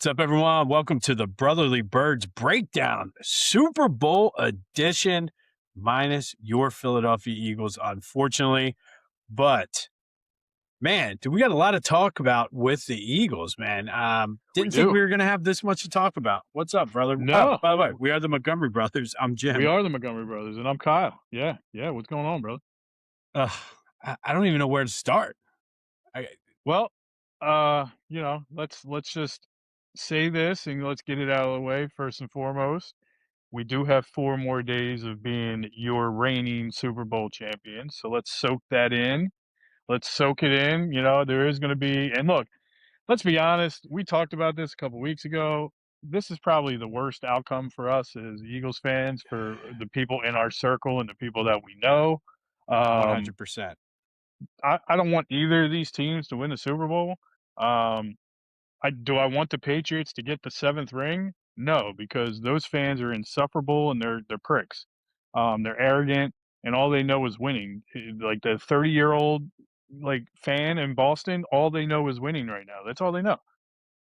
What's up, everyone? Welcome to the Brotherly Birds Breakdown, Super Bowl edition, minus your Philadelphia Eagles, unfortunately. But, man, we got a lot to talk about with the Eagles, man. We Didn't think do. we were going to have this much to talk about. What's up, brother? Oh, No, by the way, we are the Montgomery brothers. I'm we Jim. are the Montgomery brothers, and I'm Kyle. Yeah. What's going on, brother? Ugh, I don't even know where to start. Well, let's just say this and let's get it out of the way first and foremost. We do have 4 more days of being your reigning Super Bowl champion, so let's soak that in. Let's soak it in. There is going to be, and look, let's be honest. We talked about this a couple weeks ago. This is probably the worst outcome for us as Eagles fans, for the people in our circle and the people that we know. Um, 100%. I don't want either of these teams to win the Super Bowl. Um, I want the Patriots to get the 7th ring? No, because those fans are insufferable and they're pricks. They're arrogant and all they know is winning. Like the 30-year-old fan in Boston, all they know is winning right now. That's all they know.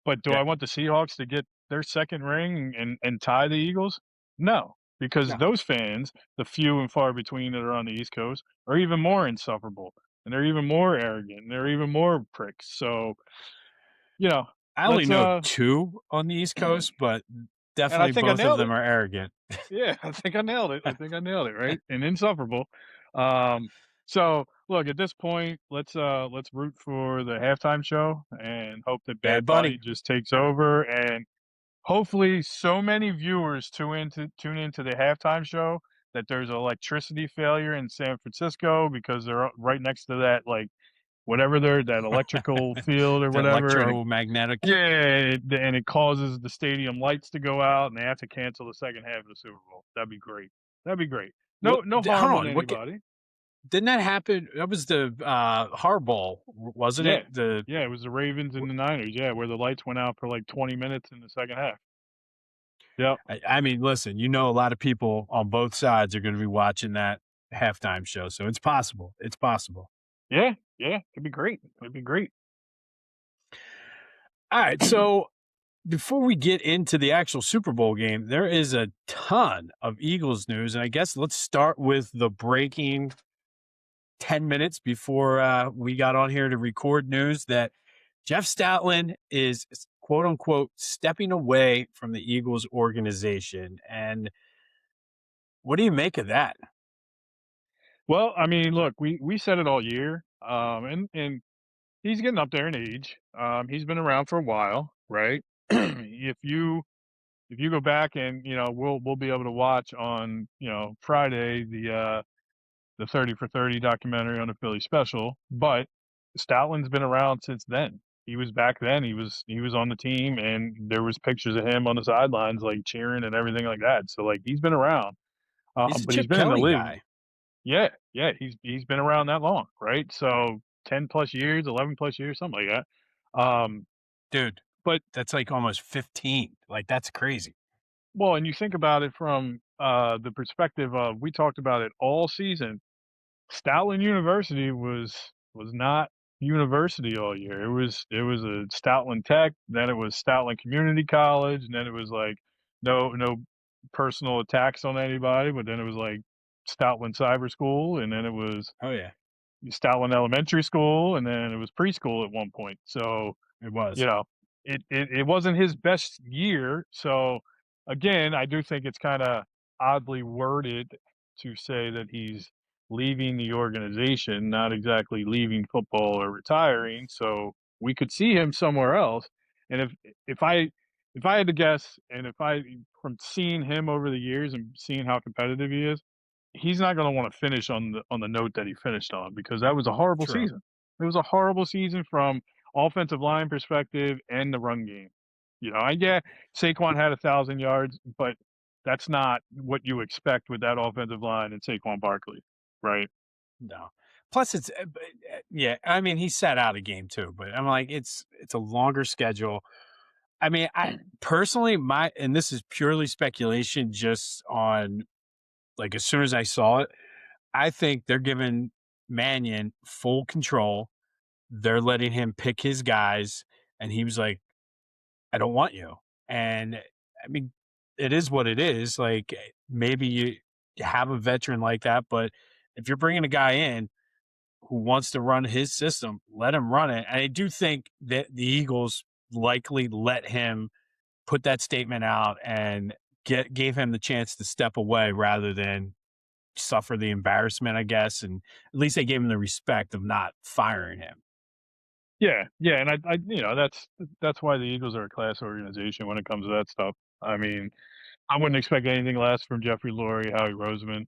But do Yeah. I want the Seahawks to get their 2nd ring and tie the Eagles? No, because No. those fans, the few and far between that are on the East Coast, are even more insufferable, and they're even more arrogant, and they're even more pricks. So, you know, I only let's know 2 on the East Coast, but and I definitely think I both of nailed them it. are arrogant. Yeah, I think I nailed it. I think I nailed it, right? And insufferable. Um, so look, at this point, let's root for the halftime show and hope that Bad Bad Bunny Bunny. just takes over, and hopefully so many viewers tune into the halftime show that there's an electricity failure in San Francisco because they're right next to that, like, whatever that electrical field or The whatever, and electromagnetic. and it causes the stadium lights to go out, and they have to cancel the second half of the Super Bowl. That'd be great. That'd be great. What? No Hold harm on on. anybody. Didn't that happen? That was the Hardball, wasn't Yeah. it? The Yeah, it was the Ravens and the Niners, yeah, where the lights went out for, like, 20 minutes in the second half. Yep. I mean, listen, a lot of people on both sides are going to be watching that halftime show, so it's possible. It's possible. Yeah, it'd be great. It'd be great. All right, so before we get into the actual Super Bowl game, there is a ton of Eagles news, and I guess let's start with the breaking 10 minutes before we got on here to record news that Jeff Stoutland is quote unquote stepping away from the Eagles organization. And what do you make of that? Well, I mean, look, we said it all year, and he's getting up there in age. He's been around for a while, right? If you go back and we'll be able to watch on Friday the 30 for 30 documentary on the Philly special, but Stoutland's been around since then. He was back then. He was on the team, and there was pictures of him on the sidelines, like cheering and everything like that. So like he's been around, He's a but he's Chip been in the Kelly league. guy, Yeah, he's been around that long, right? So 10 plus years, 11 plus years, something like that. dude. But That's like almost 15. Like, that's crazy. well, and you think about it from the perspective of, we talked about it all season. Stoutland University was not university all year. It was a Stoutland Tech, then it was Stoutland Community College, and then it was like no personal attacks on anybody, but then it was like Stoutland Cyber School, and then it was Oh, yeah, Stoutland Elementary School, and then it was preschool at one point. So, it you was. know, it wasn't his best year. So, again, I do think it's kind of oddly worded to say that he's leaving the organization, not exactly leaving football or retiring. So we could see him somewhere else. And if I if I had to guess, and if I from seeing him over the years and seeing how competitive he is, he's not going to want to finish on the note that he finished on, because that was a horrible True. season. It was a horrible season from offensive line perspective and the run game. I get Saquon had 1,000 yards, but that's not what you expect with that offensive line and Saquon Barkley, right? No. Plus, yeah. I mean, he sat out a game too, but I'm like, it's a longer schedule. I mean, I personally, and this is purely speculation, just on like as soon as I saw it, I think they're giving Mannion full control. They're letting him pick his guys, and he was like, I don't want you. And I mean, it is what it is. Like maybe you have a veteran like that, but if you're bringing a guy in who wants to run his system, let him run it. And I do think that the Eagles likely let him put that statement out and gave him the chance to step away rather than suffer the embarrassment, I guess. And at least they gave him the respect of not firing him. Yeah, yeah, and that's why the Eagles are a class organization when it comes to that stuff. I mean, I wouldn't expect anything less from Jeffrey Lurie, Howie Roseman.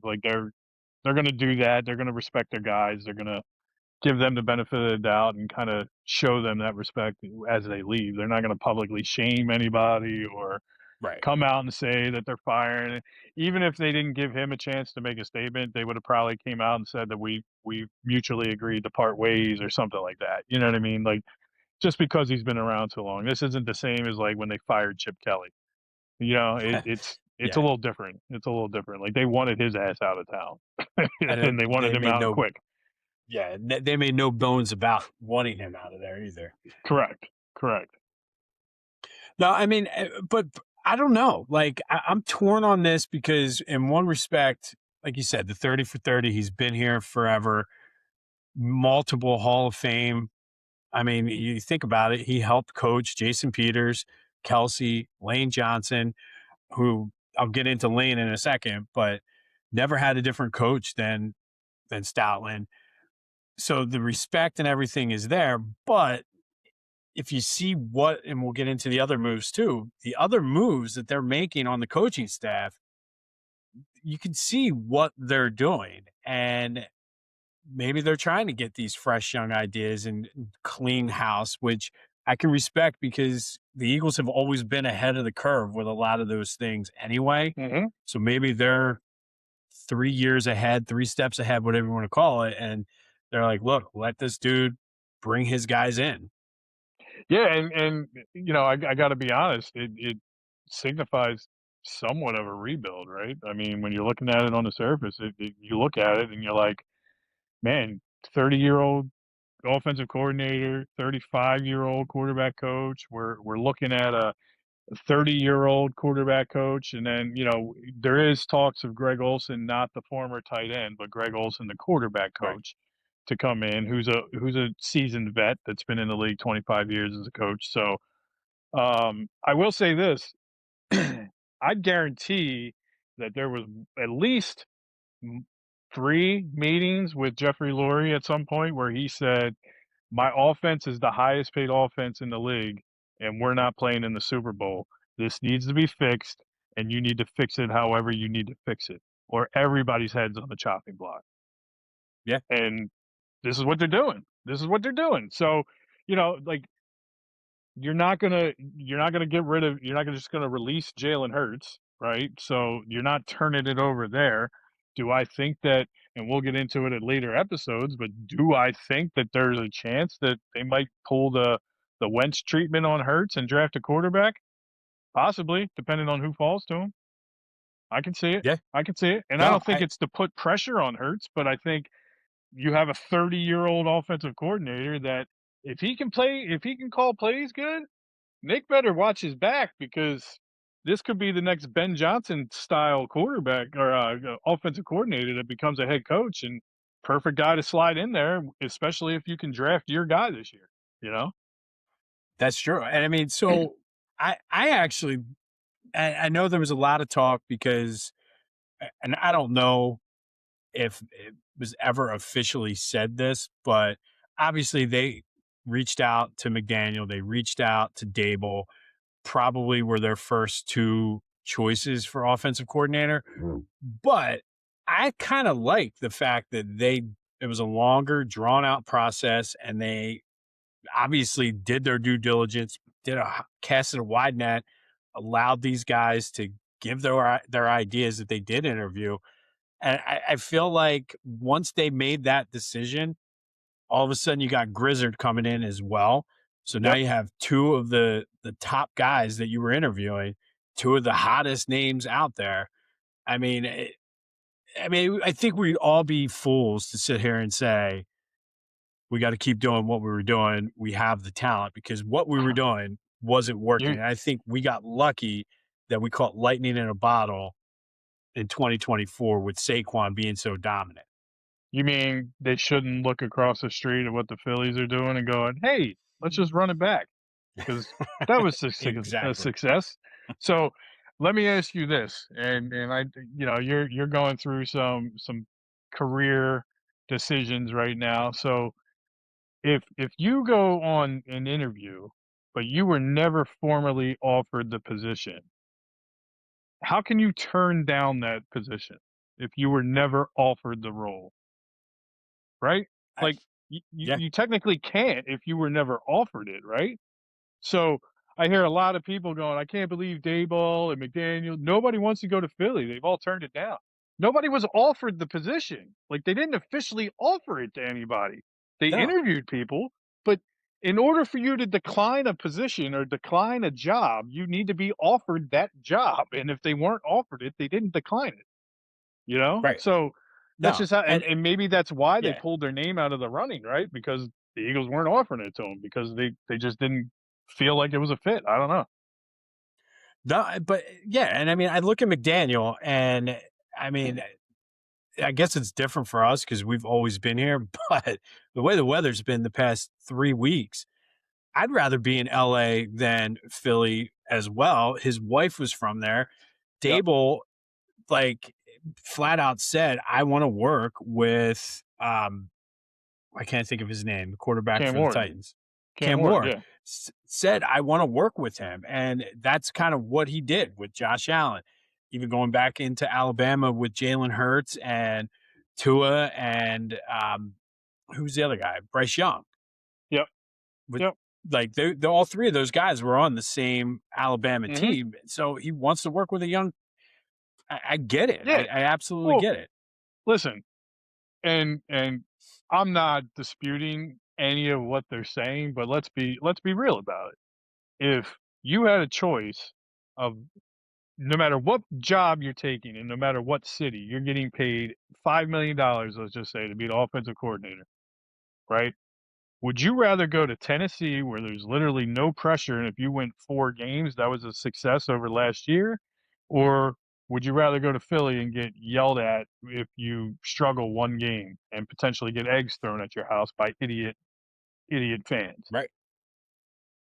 Like they're going to do that. They're going to respect their guys. They're going to give them the benefit of the doubt and kind of show them that respect as they leave. They're not going to publicly shame anybody or Right. come out and say that they're firing. Even if they didn't give him a chance to make a statement, they would have probably came out and said that we mutually agreed to part ways or something like that. You know what I mean? Like just because he's been around so long, this isn't the same as like when they fired Chip Kelly. It's a Yeah. little different. It's a little different. Like they wanted his ass out of town, And and they they wanted him made out no, quick. yeah, they made no bones about wanting him out of there either. Correct. Correct. No, I mean, but I don't know. Like, I'm torn on this because, in one respect, like you said, the 30 for 30, he's been here forever, multiple Hall of Fame. I mean, you think about it, he helped coach Jason Peters, Kelsey, Lane Johnson, who I'll get into Lane in a second, but never had a different coach than Stoutland. So the respect and everything is there, but if you see what, and we'll get into the other moves too, the other moves that they're making on the coaching staff, you can see what they're doing. And maybe they're trying to get these fresh young ideas and clean house, which I can respect because the Eagles have always been ahead of the curve with a lot of those things anyway. Hmm. So maybe they're 3 years ahead, 3 steps ahead, whatever you want to call it. And they're like, look, let this dude bring his guys in. Yeah, and I got to be honest. It signifies somewhat of a rebuild, right? I mean, when you're looking at it on the surface, you look at it and you're like, man, 30-year-old offensive coordinator, 35-year-old quarterback coach. We're looking at a 30-year-old quarterback coach, and then there is talks of Greg Olson, not the former tight end, but Greg Olson, the quarterback Right. coach, to come in, who's a seasoned vet that's been in the league 25 years as a coach. So I will say this: I'd guarantee that there was at least m- 3 meetings with Jeffrey Lurie at some point where he said, "My offense is the highest paid offense in the league, and we're not playing in the Super Bowl. This needs to be fixed, and you need to fix it however you need to fix it, or everybody's head's on the chopping block." Yeah. And this is what they're doing. This is what they're doing. So, like you're not gonna just gonna release Jalen Hurts, right? So you're not turning it over there. Do I think that, and we'll get into it at later episodes, but do I think that there's a chance that they might pull the Wentz treatment on Hurts and draft a quarterback? Possibly, depending on who falls to him. I can see it. Yeah. I can see it. And I No, don't think it's to put pressure on Hurts, but I think you have a 30-year-old offensive coordinator that if he can call plays good, Nick better watch his back because this could be the next Ben Johnson style quarterback or offensive coordinator that becomes a head coach, and perfect guy to slide in there, especially if you can draft your guy this year. You know? that's true. And I mean, so I actually, I know there was a lot of talk because, and I don't know if it was ever officially said this, but obviously they reached out to McDaniel, they reached out to Dable, probably were their first two choices for offensive coordinator. But I kind of like the fact that it was a longer, drawn out process, and they obviously did their due diligence, casted a wide net, allowed these guys to give their ideas that they did interview. And I feel like once they made that decision, all of a sudden you got Grizzard coming in as well. So now Yep. you have two of the top guys that you were interviewing, two of the hottest names out there. I mean, I think we'd all be fools to sit here and say we got to keep doing what we were doing. We have the talent because what we were doing wasn't working. You And I think we got lucky that we caught lightning in a bottle in 2024 with Saquon being so dominant. you mean they shouldn't look across the street at what the Phillies are doing and going, "Hey, let's just run it back," because that was a Exactly. success. So let me ask you this, and you're going through some career decisions right now. So if you go on an interview, but you were never formally offered the position, how can you turn down that position if you were never offered the role, right? I, Like yeah, you technically can't if you were never offered it, right? So I hear a lot of people going, "I can't believe Dayball and McDaniel. Nobody wants to go to Philly. They've all turned it down." Nobody was offered the position. Like they didn't officially offer it to anybody. They no, interviewed people, but in order for you to decline a position or decline a job, you need to be offered that job. And if they weren't offered it, they didn't decline it. You know? right. So that's No, just how, and and maybe that's why they yeah, pulled their name out of the running, right? Because the Eagles weren't offering it to them because they just didn't feel like it was a fit. I don't know. no, but yeah, and I mean, I look at McDaniel, and I mean, I guess it's different for us because we've always been here. But the way the weather's been the past 3 weeks, I'd rather be in LA than Philly as well. His wife was from there. Yep. Dable, like, flat out said, I want to work with I can't think of his name, the quarterback Cam for the Ward. Titans. Cam Cam Ward, Ward yeah. said, I want to work with him. And that's kind of what he did with Josh Allen, even going back into Alabama with Jalen Hurts and Tua and who's the other guy? Bryce Young. Yep. With Yep. like they all three of those guys were on the same Alabama Mhm. team. So he wants to work with a young I get it. Yeah. I absolutely Well, get it. listen, and I'm not disputing any of what they're saying, but let's be real about it. If you had a choice of no matter what job you're taking and no matter what city, you're getting paid $5 million, let's just say, to be the offensive coordinator, right? Would you rather go to Tennessee where there's literally no pressure and if you win 4 games, that was a success over last year? Or would you rather go to Philly and get yelled at if you struggle 1 game and potentially get eggs thrown at your house by idiot fans? Right.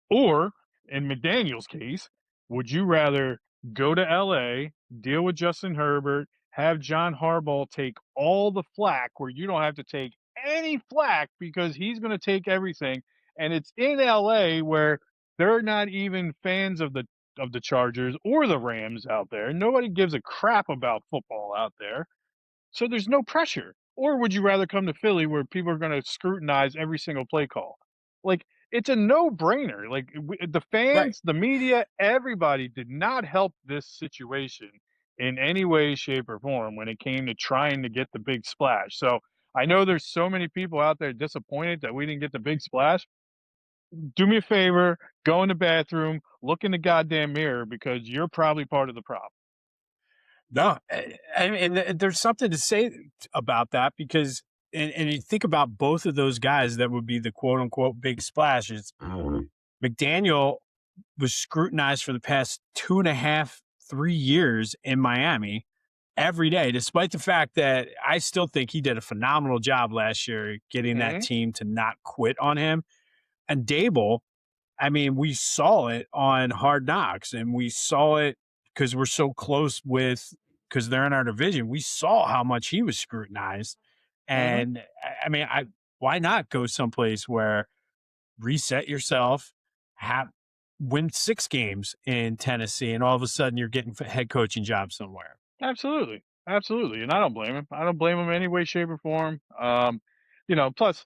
Or in McDaniel's case, would you rather go to LA, deal with Justin Herbert, have John Harbaugh take all the flack where you don't have to take any flack because he's going to take everything, and it's in LA where they're not even fans of the Chargers or the Rams out there. Nobody gives a crap about football out there. So there's no pressure. Or would you rather come to Philly where people are going to scrutinize every single play call? Like it's a no-brainer. Like the Right. fans, the media, everybody did not help this situation in any way, shape, or form when it came to trying to get the big splash. So I know there's so many people out there disappointed that we didn't get the big splash. Do me a favor, go in the bathroom, look in the goddamn mirror because you're probably part of the problem. No, I mean, and there's something to say about that because, and you think about both of those guys that would be the quote unquote big splashes. McDaniel was scrutinized for the past 2.5, 3 years in Miami every day, despite the fact that I still think he did a phenomenal job last year getting that Hmm. team to not quit on him. And Dable, I mean, we saw it on Hard Knocks, and we saw it because we're so close with because they're in our division. We saw how much he was scrutinized, Hmm. and I mean, I why not go someplace where reset yourself, have win 6 games in Tennessee, and all of a sudden you're getting head coaching job somewhere. Absolutely, absolutely, and I don't blame him. I don't blame him any way, shape, or form. Plus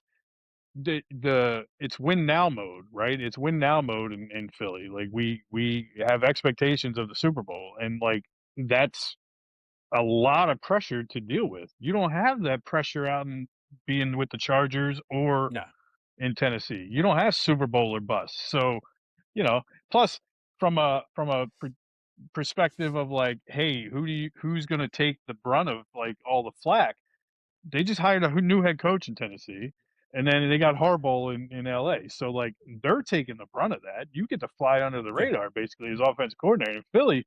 the it's win now mode, right? It's win now mode in Philly. Like we have expectations of the Super Bowl, and like that's a lot of pressure to deal with. You don't have that pressure out in being with the Chargers or No, in Tennessee. You don't have Super Bowl or bust. So, you know, plus from a perspective of like, hey, who's going to take the brunt of like all the flack? They just hired a new head coach in Tennessee. And then they got Harbaugh in LA. So like they're taking the brunt of that. You get to fly under the Yeah. radar basically as offensive coordinator. In Philly,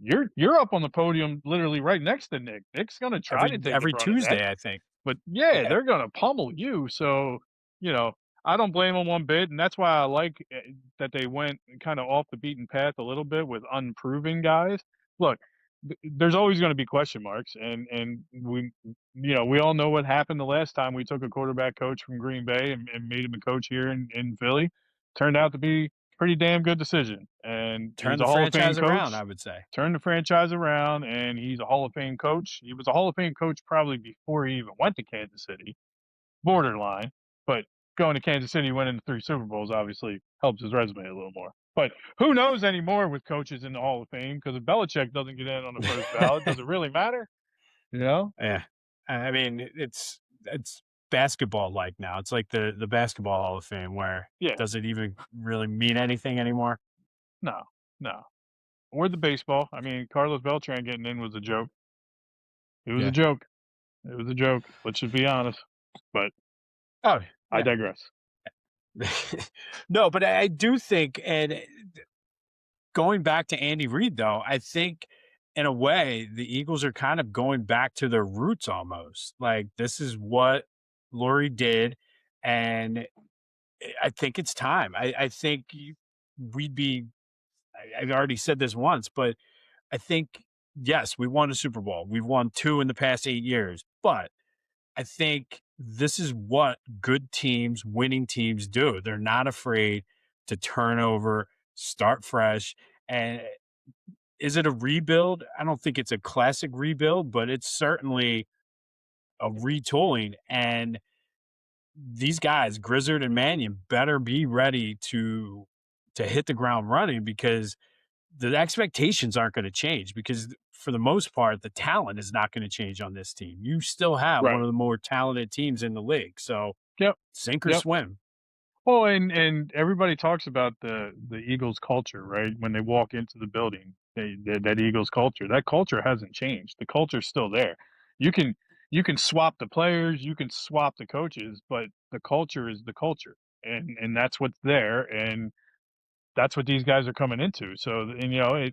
you're up on the podium literally right next to Nick. Nick's gonna try to take the Every brunt of that. Tuesday, I think. But yeah, Yeah. they're gonna pummel you. So, you know, I don't blame them one bit, and that's why I like that they went kind of off the beaten path a little bit with unproven guys. Look, there's always going to be question marks, and we all know what happened the last time we took a quarterback coach from Green Bay and made him a coach here in Philly. Turned out to be pretty damn good decision, and Turn he's the a Hall of Fame franchise around, coach. I would say. Turned the franchise around, and he's a Hall of Fame coach. He was a Hall of Fame coach probably before he even went to Kansas City, borderline. But going to Kansas City, winning 3 Super Bowls, obviously helps his resume a little more. But who knows anymore with coaches in the Hall of Fame? Because if Belichick doesn't get in on the first ballot, does it really matter? You know? Yeah. I mean, it's basketball like now. It's like the basketball Hall of Fame where Yeah. does it even really mean anything anymore? No. No. Or the baseball. I mean, Carlos Beltran getting in was a joke. It was a Yeah. joke. It was a joke. Let's just be honest. But Oh, I yeah. digress. No, but I do think, and going back to Andy Reid, though, I think in a way the Eagles are kind of going back to their roots almost. Like this is what Lurie did, and I think it's time. I think we'd be. I've already said this once, but I think yes, we won a Super Bowl. We've won 2 in the past 8 years, but I think this is what good teams, winning teams do. They're not afraid to turn over, start fresh. And is it a rebuild? I don't think it's a classic rebuild, but it's certainly a retooling. And these guys, Grizzard and Mannion, better be ready to hit the ground running because the expectations aren't going to change because for the most part, the talent is not going to change on this team. You still have one Right. of the more talented teams in the league. So Yep. sink or Yep. swim. Well, and everybody talks about the Eagles culture, right? When they walk into the building, that Eagles culture, that culture hasn't changed. The culture's still there. You can you can swap the players, you can swap the coaches, but the culture is the culture, and that's what's there, and that's what these guys are coming into. So, and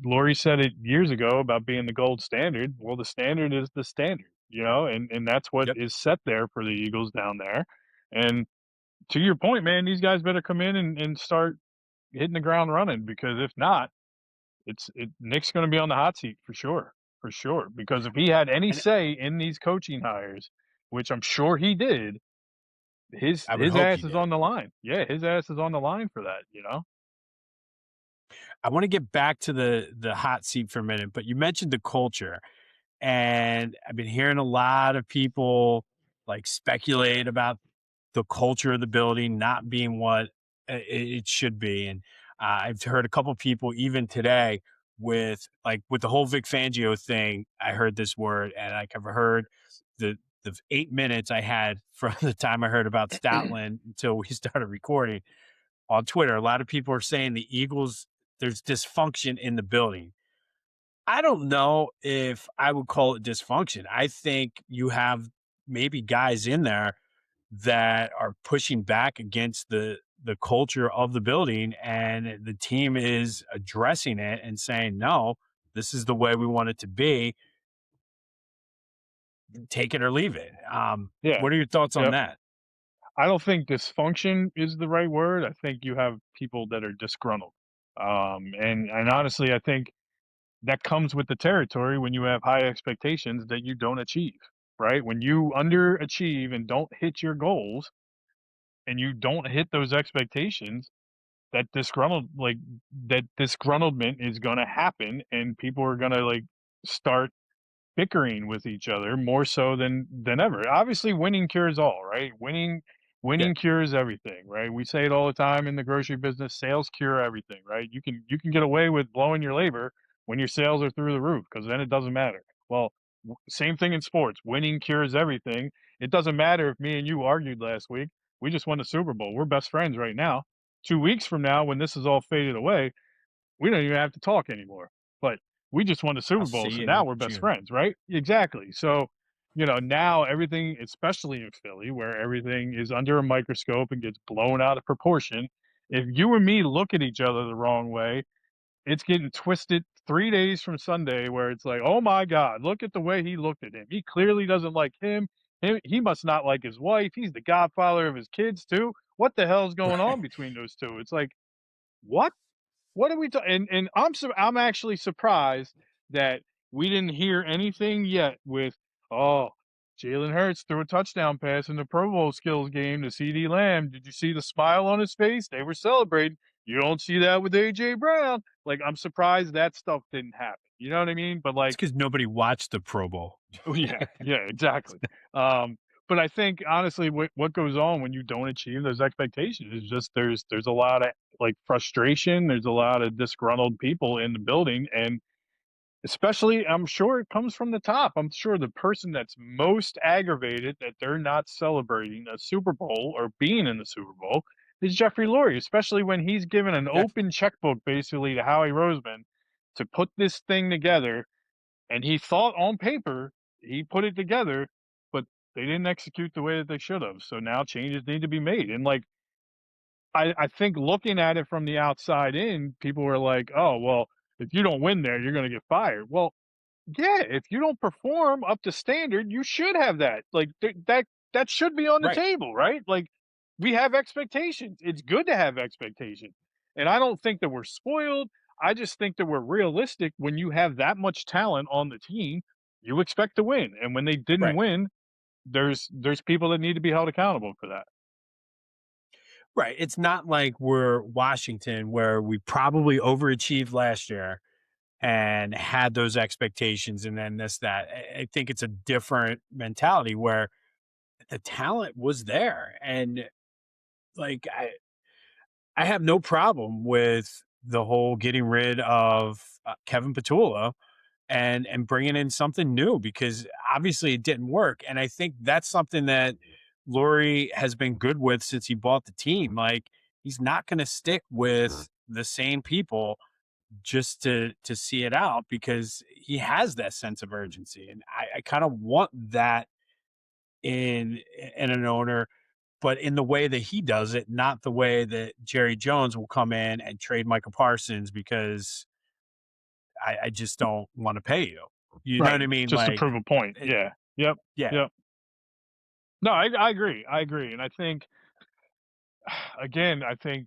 Laurie said it years ago about being the gold standard. Well, the standard is the standard, and that's what Yep. is set there for the Eagles down there, and to your point, man, these guys better come in and start hitting the ground running because if not, Nick's going to be on the hot seat for sure. Because if he had any And say in these coaching hires, which I'm sure he did, his I would his hope ass he is did. on the line. Yeah, his ass is on the line for that. I want to get back to the hot seat for a minute, but you mentioned the culture. And I've been hearing a lot of people like speculate about the culture of the building not being what it should be. And I've heard a couple people even today with the whole Vic Fangio thing. I heard this word, and like I've heard the 8 minutes I had from the time I heard about Stoutland until we started recording on Twitter. A lot of people are saying the Eagles, there's dysfunction in the building. I don't know if I would call it dysfunction. I think you have maybe guys in there that are pushing back against the culture of the building, and the team is addressing it and saying, "No, this is the way we want it to be. Take it or leave it." Yeah. What are your thoughts on Yep. that? I don't think dysfunction is the right word. I think you have people that are disgruntled. And honestly, I think that comes with the territory when you have high expectations that you don't achieve, right? When you underachieve and don't hit your goals and you don't hit those expectations, that disgruntlement is going to happen and people are going to like start bickering with each other more so than ever. Obviously, winning cures all, right? Yeah, Winning cures everything, right? We say it all the time in the grocery business, sales cure everything, right? You can get away with blowing your labor when your sales are through the roof because then it doesn't matter. Well, same thing in sports. Winning cures everything. It doesn't matter if me and you argued last week. We just won the Super Bowl. We're best friends right now. 2 weeks from now, when this is all faded away, we don't even have to talk anymore. But we just won the I'll Super Bowl, see so you now in we're best June. friends, right? Exactly. So now everything, especially in Philly, where everything is under a microscope and gets blown out of proportion. If you and me look at each other the wrong way, it's getting twisted 3 days from Sunday where it's like, "Oh my god, look at the way he looked at him. He clearly doesn't like him. He must not like his wife. He's the godfather of his kids too. What the hell's going on Right. between those 2?" It's like, "What? What are we and I'm actually surprised that we didn't hear anything yet with, "Oh, Jalen Hurts threw a touchdown pass in the Pro Bowl skills game to CeeDee Lamb. Did you see the smile on his face? They were celebrating. You don't see that with AJ Brown." Like, I'm surprised that stuff didn't happen. You know what I mean? But, It's like, because nobody watched the Pro Bowl. oh, yeah, yeah, exactly. But I think honestly, what goes on when you don't achieve those expectations is just there's a lot of, like, frustration. There's a lot of disgruntled people in the building, and especially, I'm sure it comes from the top. I'm sure the person that's most aggravated that they're not celebrating a Super Bowl or being in the Super Bowl is Jeffrey Lurie, especially when he's given an Yeah. open checkbook basically to Howie Roseman to put this thing together, and he thought on paper he put it together, but they didn't execute the way that they should have. So now changes need to be made. And, like, I think looking at it from the outside in, people were like, "Oh, well, if you don't win there, you're going to get fired." Well, yeah, if you don't perform up to standard, you should have that. Like, that should be on the Right. table, right? Like, we have expectations. It's good to have expectations. And I don't think that we're spoiled. I just think that we're realistic. When you have that much talent on the team, you expect to win. And when they didn't Right. win, there's people that need to be held accountable for that. Right. It's not like we're Washington where we probably overachieved last year and had those expectations and then this, that. I think it's a different mentality where the talent was there. And like I have no problem with the whole getting rid of Kevin Patullo and bringing in something new because obviously it didn't work. And I think that's something that Laurie has been good with since he bought the team. Like he's not going to stick with the same people just to see it out because he has that sense of urgency, and I kind of want that in an owner, but in the way that he does it, not the way that Jerry Jones will come in and trade Michael Parsons because I just don't want to pay you. You know Right. what I mean? Just to Like, prove a point. it, Yeah. Yep. yeah, Yep. No, I agree. I agree. And I think, again, I think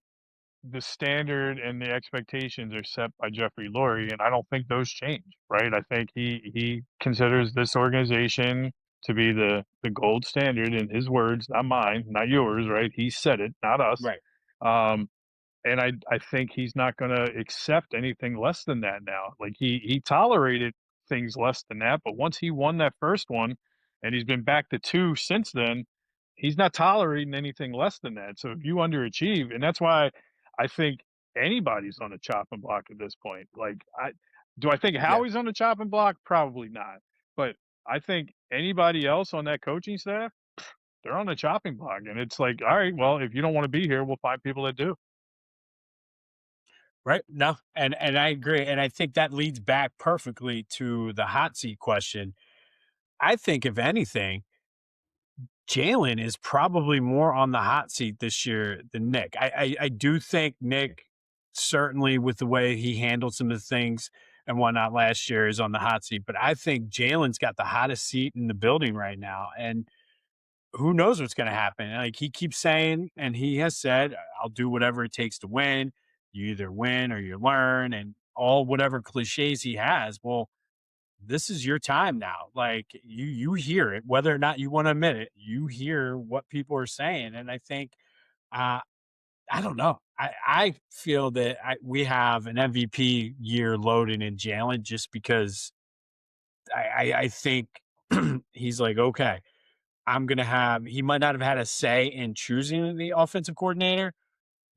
the standard and the expectations are set by Jeffrey Lurie, and I don't think those change, right? I think he considers this organization to be the gold standard in his words, not mine, not yours, right? He said it, not us. right, Um, and I think he's not going to accept anything less than that now. Like he tolerated things less than that, but once he won that first one, and he's been back to two since then, he's not tolerating anything less than that. So if you underachieve, and that's why I think anybody's on the chopping block at this point. Like I think yeah, Howie's on the chopping block? Probably not. But I think anybody else on that coaching staff, they're on the chopping block. And it's like, all right, well, if you don't want to be here, we'll find people that do. right. No, and I agree, and I think that leads back perfectly to the hot seat question. I think if anything, Jalen is probably more on the hot seat this year than Nick. I do think Nick, certainly with the way he handled some of the things and whatnot last year, is on the hot seat. But I think Jalen's got the hottest seat in the building right now. And who knows what's going to happen? Like he keeps saying, and he has said, I'll do whatever it takes to win. You either win or you learn, and all whatever cliches he has. Well, this is your time now. Like you hear it, whether or not you want to admit it, you hear what people are saying. And I think uh I don't know. I feel that we have an MVP year loading in Jalen just because I think he's like, okay, I'm gonna have he might not have had a say in choosing the offensive coordinator,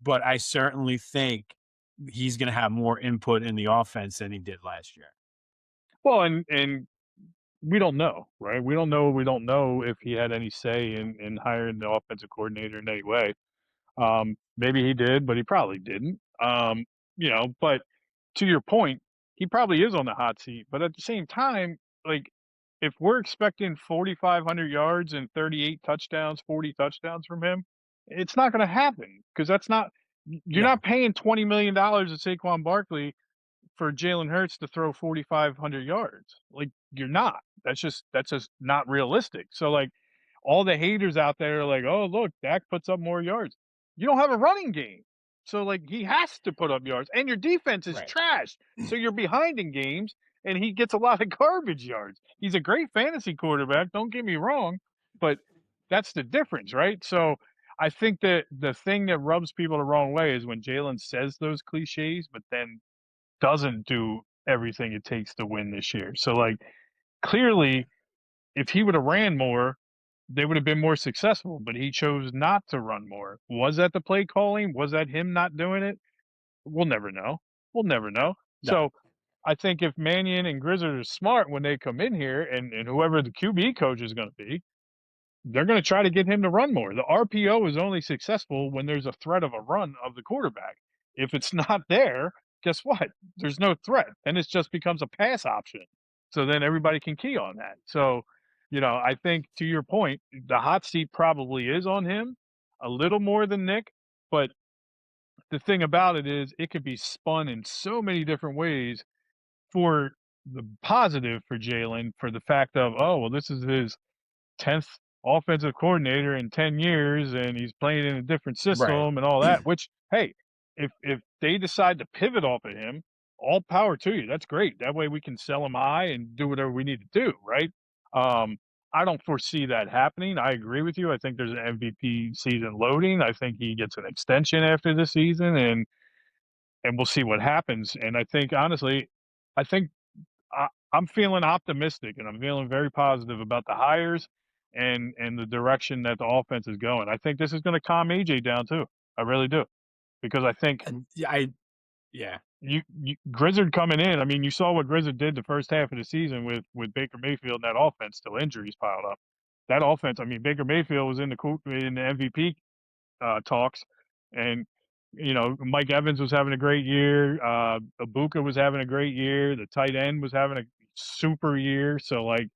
but I certainly think he's gonna have more input in the offense than he did last year. Well, and we don't know, right? We don't know if he had any say in hiring the offensive coordinator in any way. Maybe he did, but he probably didn't. But to your point, he probably is on the hot seat. But at the same time, like if we're expecting 4,500 yards and 38 touchdowns, 40 touchdowns from him, it's not going to happen because that's not. You're No. not paying $20 million to Saquon Barkley for Jalen Hurts to throw 4,500 yards. Like, you're not. That's just not realistic. So, like, all the haters out there are like, "Oh, look, Dak puts up more yards." You don't have a running game. So, like, he has to put up yards, and your defense is Right. trash. So you're behind in games, and he gets a lot of garbage yards. He's a great fantasy quarterback, don't get me wrong, but that's the difference, right? So, I think that the thing that rubs people the wrong way is when Jalen says those cliches, but then doesn't do everything it takes to win this year. So, like, clearly, if he would have ran more, they would have been more successful, but he chose not to run more. Was that the play calling? Was that him not doing it? We'll never know. We'll never know. No. So I think if Mannion and Grizzard are smart when they come in here and whoever the QB coach is going to be, they're going to try to get him to run more. The RPO is only successful when there's a threat of a run of the quarterback. If it's not there, guess what? There's no threat. And it just becomes a pass option. So then everybody can key on that. So, I think to your point, the hot seat probably is on him a little more than Nick. But the thing about it is, it could be spun in so many different ways for the positive for Jalen, for the fact of, oh, well, this is his 10th offensive coordinator in 10 years and he's playing in a different Right. system and all that, which, hey, if they decide to pivot off of him, all power to you. That's great. That way we can sell him high and do whatever we need to do, right? Um, I don't foresee that happening. I agree with you. I think there's an MVP season loading. I think he gets an extension after the season and we'll see what happens. And I think honestly, I think I'm feeling optimistic and I'm feeling very positive about the hires and the direction that the offense is going. I think this is going to calm AJ down too. I really do, because I think And yeah. you Grizzard coming in. I mean, you saw what Grizzard did the first half of the season with Baker Mayfield and that offense. Still injuries piled up. That offense. I mean, Baker Mayfield was in the MVP talks, and Mike Evans was having a great year. Ibuka was having a great year. The tight end was having a super year. So, like,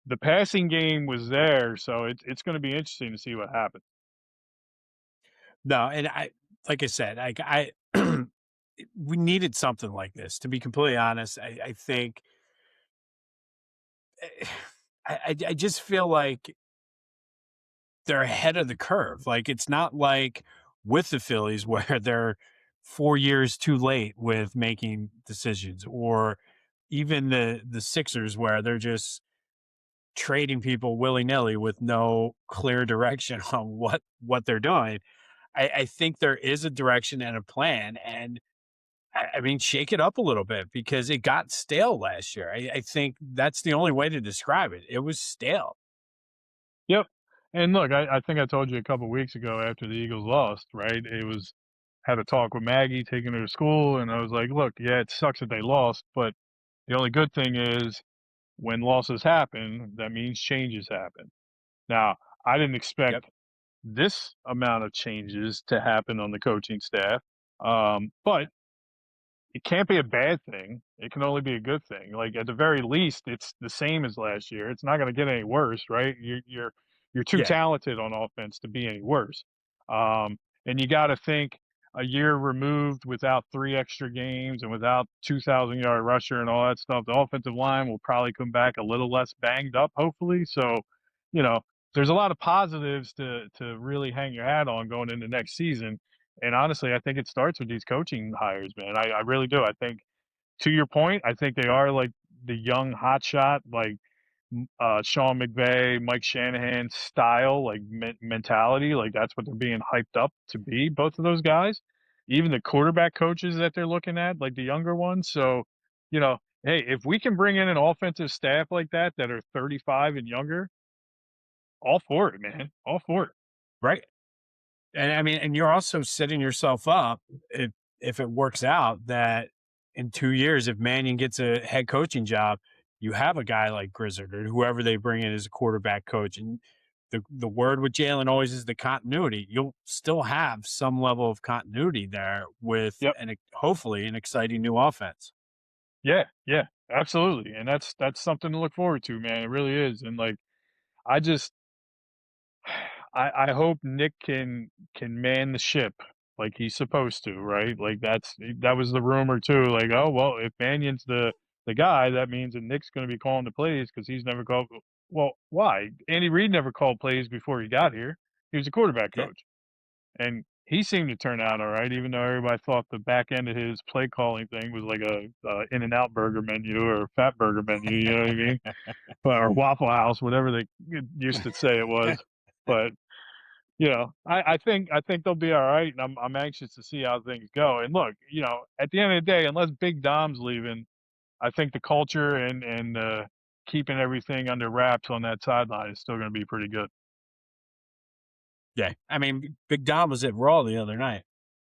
the passing game was there. So it's going to be interesting to see what happens. No, and like I said, we needed something like this. To be completely honest, I think I just feel like they're ahead of the curve. Like, it's not like with the Phillies where they're 4 years too late with making decisions, or even the Sixers where they're just trading people willy-nilly with no clear direction on what they're doing. I think there is a direction and a plan, and I mean, shake it up a little bit because it got stale last year. I think that's the only way to describe it. It was stale. Yep. And look, I think I told you a couple weeks ago after the Eagles lost, right? Had a talk with Maggie, taking her to school, and I was like, look, yeah, it sucks that they lost, but the only good thing is when losses happen, that means changes happen. Now, I didn't Yep. expect this amount of changes to happen on the coaching staff, but it can't be a bad thing. It can only be a good thing. Like, at the very least, it's the same as last year. It's not going to get any worse, right? You're too Yeah. talented on offense to be any worse. And you got to think a year removed without 3 extra games and without 2,000-yard rusher and all that stuff, the offensive line will probably come back a little less banged up, hopefully. So, you know, there's a lot of positives to really hang your hat on going into next season. And honestly, I think it starts with these coaching hires, man. I really do. I think, to your point, I think they are like the young hotshot, like Sean McVay, Mike Shanahan style, like mentality. Like, that's what they're being hyped up to be. Both of those guys, even the quarterback coaches that they're looking at, like the younger ones. So, hey, if we can bring in an offensive staff like that are 35 and younger, all for it, man. All for it. Right. And I mean, and you're also setting yourself up if it works out that in 2 years, if Mannion gets a head coaching job, you have a guy like Grizzard or whoever they bring in as a quarterback coach. And the word with Jalen always is the continuity. You'll still have some level of continuity there with Yep. hopefully an exciting new offense. Yeah. Yeah. Absolutely, and that's something to look forward to, man. It really is, and like I just I hope Nick can man the ship like he's supposed to, right? Like that was the rumor too. Like, oh well, if Mannion's the guy, that means that Nick's going to be calling the plays because he's never called. Well, why? Andy Reid never called plays before he got here. He was a quarterback Yeah. coach, and he seemed to turn out all right, even though everybody thought the back end of his play calling thing was like a In and Out burger menu or a fat burger menu. You know what I mean? But, or Waffle House, whatever they used to say it was. But I think they'll be all right, and I'm anxious to see how things go. And look, at the end of the day, unless Big Dom's leaving, I think the culture and keeping everything under wraps on that sideline is still going to be pretty good. Yeah. I mean, Big Dom was at Raw the other night.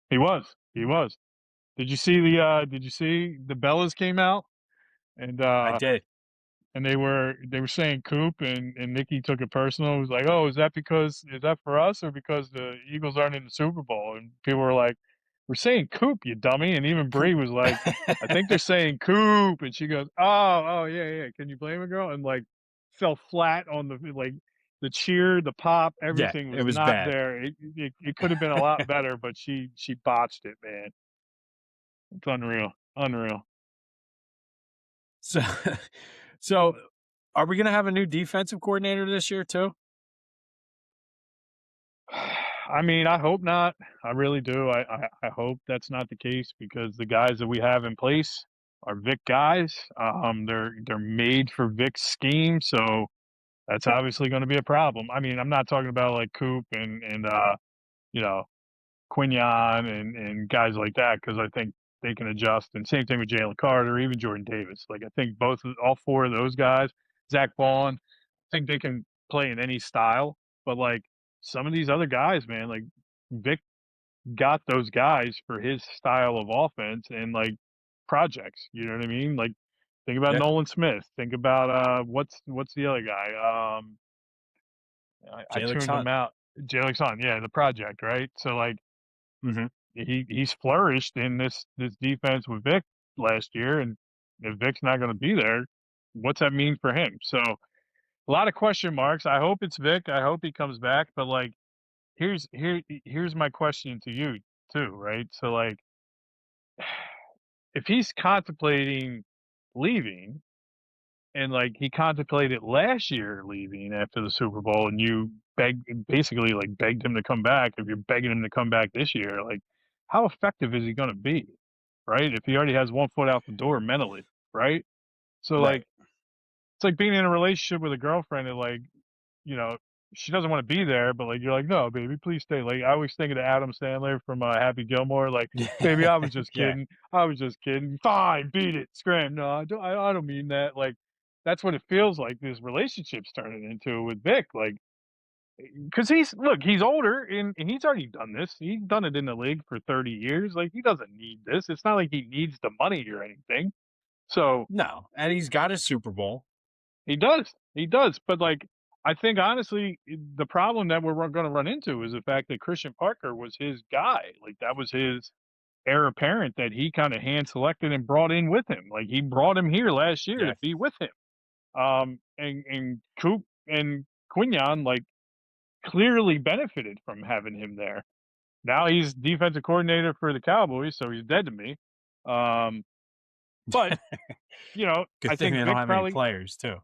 He was. Did you see the Bellas came out and I did. they were saying Coop and Nikki took it personal. It was like, oh, is that for us or because the Eagles aren't in the Super Bowl? And people were like, we're saying Coop, you dummy. And even Cool. Bree was like, I think they're saying Coop. And she goes, oh, yeah, yeah. Can you blame a girl? And like fell flat on the cheer, the pop, Yeah, everything it was was not bad. there. It could have been a lot better, but she botched it, man. It's unreal. Unreal. So, so are we going to have a new defensive coordinator this year too? I mean, I hope not. I really do. I hope that's not the case because the guys that we have in place are Vic guys. They're made for Vic's scheme, so that's obviously going to be a problem. I mean, I'm not talking about like Coop and you know Quinion and guys like that because I think they can adjust. And same thing with Jalen Carter, even Jordan Davis. Like I think all four of those guys, Zach Ball, think they can play in any style, but like some of these other guys, man, like Vic got those guys for his style of offense and like projects. You know what I mean? Like think about Yeah. Nolan Smith. Think about what's the other guy? I Jalen tuned him Hunt. out. Jalen Son, yeah, the project, right? So like Hmm. he's flourished in this defense with Vic last year, and if Vic's not going to be there, what's that mean for him? So a lot of question marks. I hope it's Vic. I hope he comes back. But like, here's my question to you too, right? So like, if he's contemplating leaving, and like he contemplated last year leaving after the Super Bowl, and you basically like begged him to come back. If you're begging him to come back this year, like, how effective is he going to be, right? If he already has one foot out the door mentally, right? So like, Right. it's like being in a relationship with a girlfriend and like you know, she doesn't want to be there, but like you're like, no, baby, please stay. Like I always think of Adam Sandler from Happy Gilmore, like, baby, I was just Yeah. kidding. I was just kidding. Fine, beat it, scram. No, I don't mean that. Like that's what it feels like this relationship's turning into with Vic. Like, because he's older and he's already done this. He's done it in the league for 30 years. Like he doesn't need this. It's not like he needs the money or anything. So No, and he's got a Super Bowl. he does. He does. But like I think honestly, the problem that we're going to run into is the fact that Christian Parker was his guy. Like that was his heir apparent that he kind of hand selected and brought in with him. Like he brought him here last year Yeah. to be with him. And Coop and Quinion like clearly benefited from having him there. Now he's defensive coordinator for the Cowboys, so he's dead to me. Um, but Good I thing think they don't Vic have any probably players too.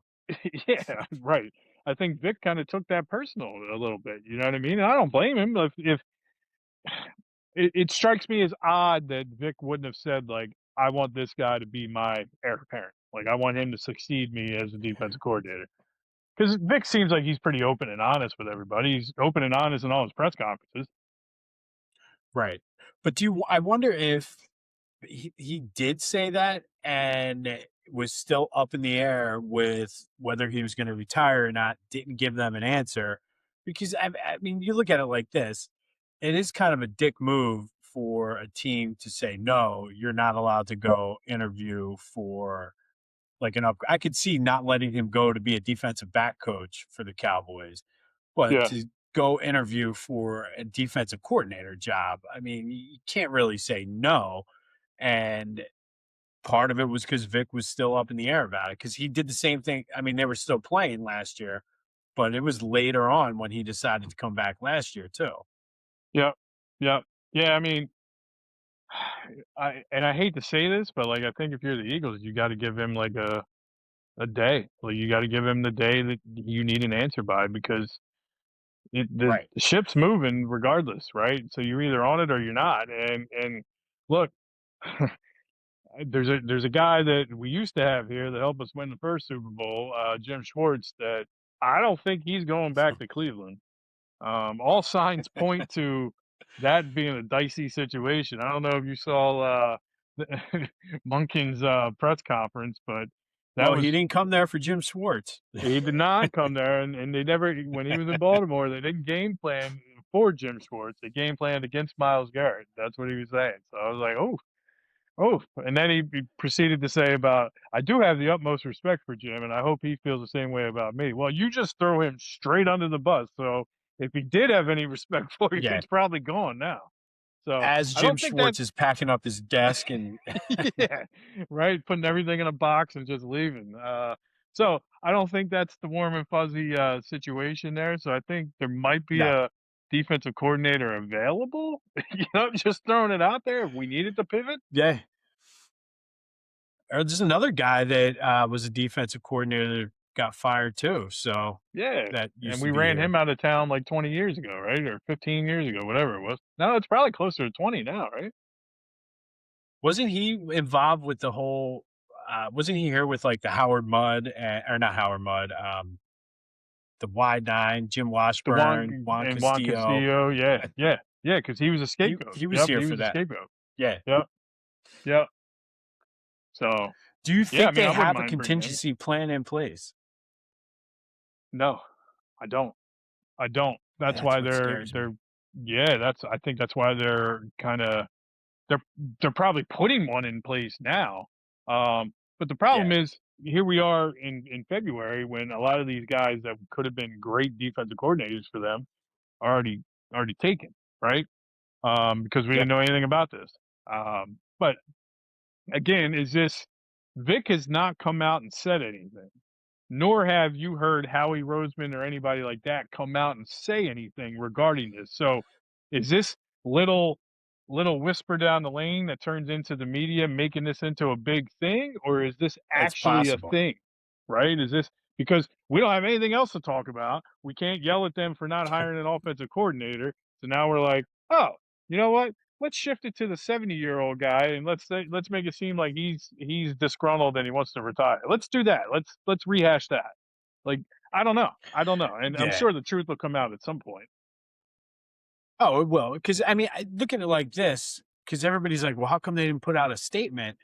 yeah, right. I think Vic kind of took that personal a little bit. You know what I mean? And I don't blame him. If it strikes me as odd that Vic wouldn't have said like, "I want this guy to be my heir apparent. Like, I want him to succeed me as a defensive coordinator." Because Vic seems like he's pretty open and honest with everybody. He's open and honest in all his press conferences. Right. But I wonder if he did say that and it was still up in the air with whether he was going to retire or not, didn't give them an answer. Because I mean, you look at it like this, it is kind of a dick move for a team to say, no, you're not allowed to go interview for like an up. I could see not letting him go to be a defensive back coach for the Cowboys, but Yeah, to go interview for a defensive coordinator job, I mean, you can't really say no. And part of it was because Vic was still up in the air about it because he did the same thing. I mean, they were still playing last year, but it was later on when he decided to come back last year too. Yep. Yep. Yeah, I mean, I hate to say this, but, like, I think if you're the Eagles, you gotta give him, like, a day. Like, you gotta give him the day that you need an answer by because Right. the ship's moving regardless, right? So you're either on it or you're not, and look, there's a guy that we used to have here that helped us win the first Super Bowl, Jim Schwartz, that I don't think he's going back to Cleveland. All signs point to that being a dicey situation. I don't know if you saw Munkin's press conference, but that Well, he was didn't come there for Jim Schwartz. he did not come there, and they never when he was in Baltimore, they didn't game plan for Jim Schwartz. They game planned against Myles Garrett. That's what he was saying. So I was like, oh, oh, and then he proceeded to say about, I do have the utmost respect for Jim, and I hope he feels the same way about me. Well, you just throw him straight under the bus. So if he did have any respect for you, Yeah. it's probably gone now. So As I Jim don't think Schwartz that's is packing up his desk and yeah, right. Putting everything in a box and just leaving. So I don't think that's the warm and fuzzy situation there. So I think there might be no. a defensive coordinator available. Just throwing it out there if we needed to pivot. Yeah. Or there's another guy that was a defensive coordinator that got fired too. So Yeah, that and used to we be ran here. him out of town like 20 years ago, right? Or 15 years ago, whatever it was. No, it's probably closer to 20 now, right? Wasn't he involved with the whole wasn't he here with like the Howard Mudd or not Howard Mudd, the Wide Nine, Jim The Washburn, Juan Juan and Juan Castillo. Castillo, yeah, I, yeah, yeah, because he was a scapegoat. he was Yep, here he for was a that. scapegoat. Yeah. Yep, yep. So, Do you yeah, I think mean, they I wouldn't have a mind bringing him. contingency plan in place? No, I don't. I don't. That's That's why what scares me. yeah, I think that's why they're kinda they're they're probably putting one in place now. But the problem Yeah, is here we are in February when a lot of these guys that could have been great defensive coordinators for them are already taken, right? Because we yep, didn't know anything about this. But again, is this Vic has not come out and said anything, nor have you heard Howie Roseman or anybody like that come out and say anything regarding this. So, is this little whisper down the lane that turns into the media making this into a big thing, or is this it's actually a possible. thing? Right? Is this because we don't have anything else to talk about? We can't yell at them for not hiring an offensive coordinator. So now we're like, oh, you know what? Let's shift it to the 70-year-old guy and let's make it seem like he's disgruntled and he wants to retire. Let's do that. Let's rehash that. Like, I don't know. I don't know. And I'm Yeah. sure the truth will come out at some point. Oh, it will. Because I mean, look at it like this. Because everybody's like, well, how come they didn't put out a statement?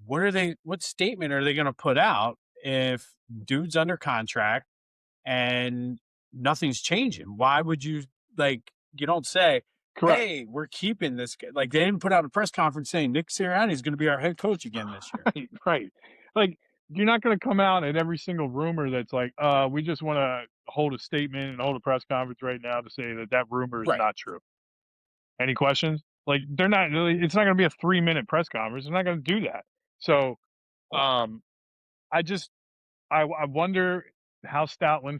What statement are they going to put out if dude's under contract and nothing's changing? Why would you like, you don't say, Correct. hey, we're keeping this guy. Like they didn't put out a press conference saying Nick Sirianni is going to be our head coach again this year. Right, right. Like, you're not gonna come out at every single rumor that's like, we just wanna hold a statement and hold a press conference right now to say that that rumor is Right. not true. Any questions? Like, they're not really it's not gonna be a 3-minute press conference. They're not gonna do that. So, Right. um, I just I wonder how Stoutland,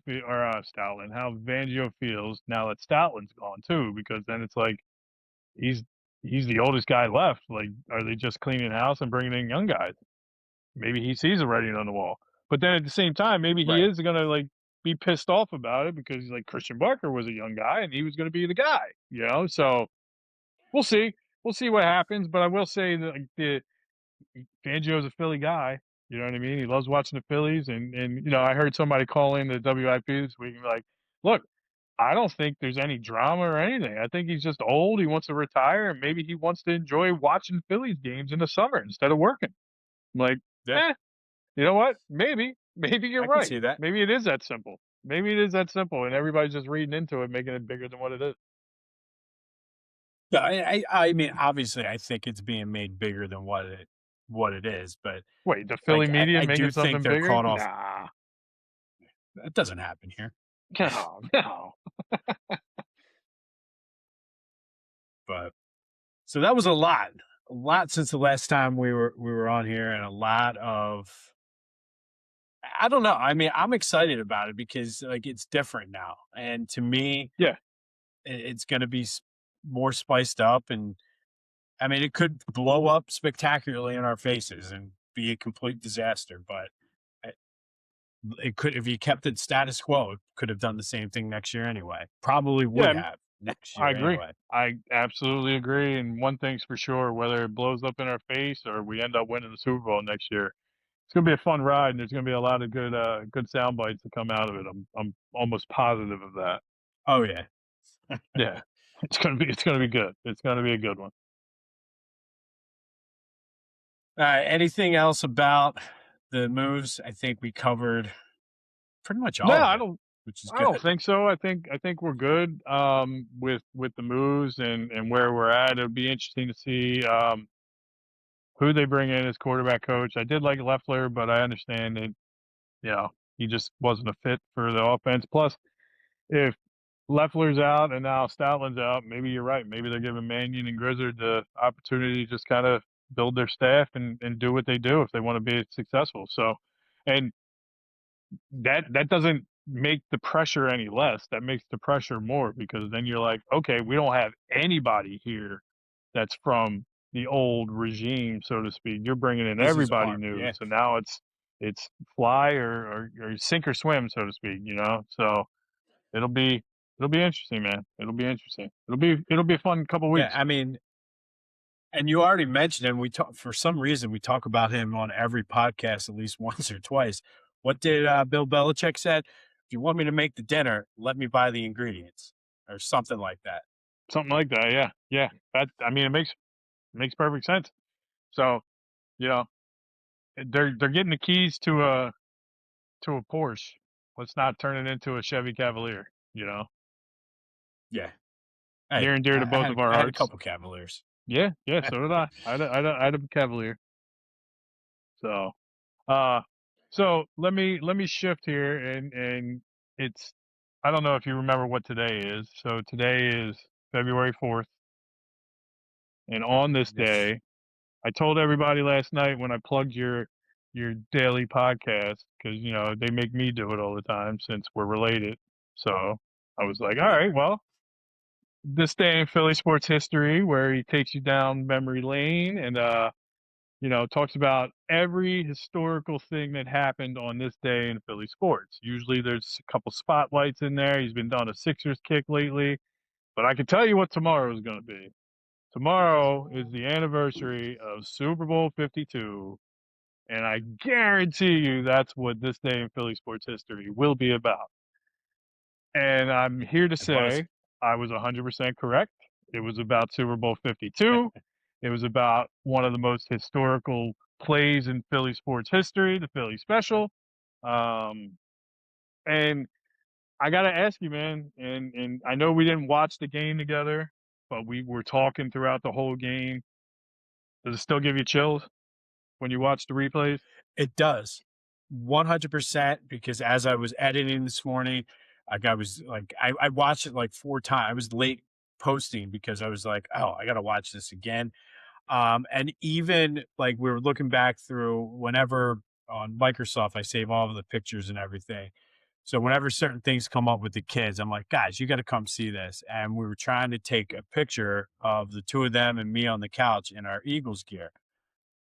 how Fangio feels now that Stoutland's gone too, because then it's like he's he's the oldest guy left. Like, are they just cleaning house and bringing in young guys? Maybe he sees the writing on the wall. But then at the same time, maybe he Right. is gonna like be pissed off about it because like Christian Barker was a young guy and he was gonna be the guy. So we'll see. We'll see what happens. But I will say that like, the Fangio's a Philly guy. You know what I mean? He loves watching the Phillies, and I heard somebody call in the WIP this week and be like, look, I don't think there's any drama or anything. I think he's just old. He wants to retire, and maybe he wants to enjoy watching Phillies games in the summer instead of working. I'm like, Yeah. eh, you know what? Maybe you're I can right. see that. Maybe it is that simple. Maybe it is that simple, and everybody's just reading into it, making it bigger than what it is. Yeah, I mean, obviously, I think it's being made bigger than what it is, but Wait, the Philly like media I making do think something they're bigger? caught off. Nah, That doesn't happen here, no, no. but so that was a lot a lot since the last time we were on here, and a lot of I don't know. I mean, I'm excited about it because like it's different now, and to me, Yeah, it's going to be more spiced up, and I mean, it could blow up spectacularly in our faces and be a complete disaster. But it it could, if you kept it status quo, it could have done the same thing next year anyway. Probably would yeah, have next I year agree. anyway. I absolutely agree. And one thing's for sure, whether it blows up in our face or we end up winning the Super Bowl next year, it's gonna be a fun ride, and there's gonna be a lot of good sound bites to come out of it. I'm almost positive of that. Oh yeah. Yeah, it's gonna be good. It's gonna be a good one. Anything else about the moves? I think we covered pretty much No, all of it, which is I don't good. think so. I think we're good with the moves and where we're at. It'll be interesting to see who they bring in as quarterback coach. I did like Leffler, but I understand that you know he just wasn't a fit for the offense. Plus, if Leffler's out and now Stoutland's out, maybe you're right. Maybe they're giving Mannion and Grizzard the opportunity to just kind of build their staff and do what they do if they want to be successful. So, and that doesn't make the pressure any less. That makes the pressure more because then you're like, okay, we don't have anybody here that's from the old regime, so to speak. You're bringing in This is everybody art. new, Yeah. so now it's fly or sink or swim, so to speak. So it'll be it'll be interesting, man. It'll be interesting. It'll be a fun couple Yeah. weeks. I mean, and you already mentioned him. We talk for some reason we talk about him on every podcast at least once or twice. What did Bill Belichick said? If you want me to make the dinner, let me buy the ingredients, or something like that. Something like that, yeah, yeah. That I mean, it makes perfect sense. So you know, they're getting the keys to a Porsche. Let's not turn it into a Chevy Cavalier. Yeah. Hey, Near and dear to I both had of our I had a hearts. couple Cavaliers. Yeah, yeah, so did I. I had a Cavalier. So, uh, so let me shift here and it's I don't know if you remember what today is. So today is February 4th, and on this Yes. day, I told everybody last night when I plugged your daily podcast because they make me do it all the time since we're related. So I was like, all Yeah. right, well, this day in Philly sports history, where he takes you down memory lane and talks about every historical thing that happened on this day in Philly sports. Usually, there's a couple spotlights in there. He's been on a Sixers kick lately, but I can tell you what tomorrow is going to be. Tomorrow is the anniversary of Super Bowl 52, and I guarantee you that's what this day in Philly sports history will be about. And I'm here to It was. say I was 100% correct. It was about Super Bowl 52. It was about one of the most historical plays in Philly sports history, the Philly Special. Um, and I got to ask you, man, and I know we didn't watch the game together, but we were talking throughout the whole game. Does it still give you chills when you watch the replays? It does. 100%, because as I was editing this morning, like I was like I watched it like 4 times. I was late posting because I was like, "Oh, I gotta watch this again." And even like we were looking back through whenever on Microsoft, I save all of the pictures and everything. So whenever certain things come up with the kids, I'm like, guys, you got to come see this. And we were trying to take a picture of the two of them and me on the couch in our Eagles gear.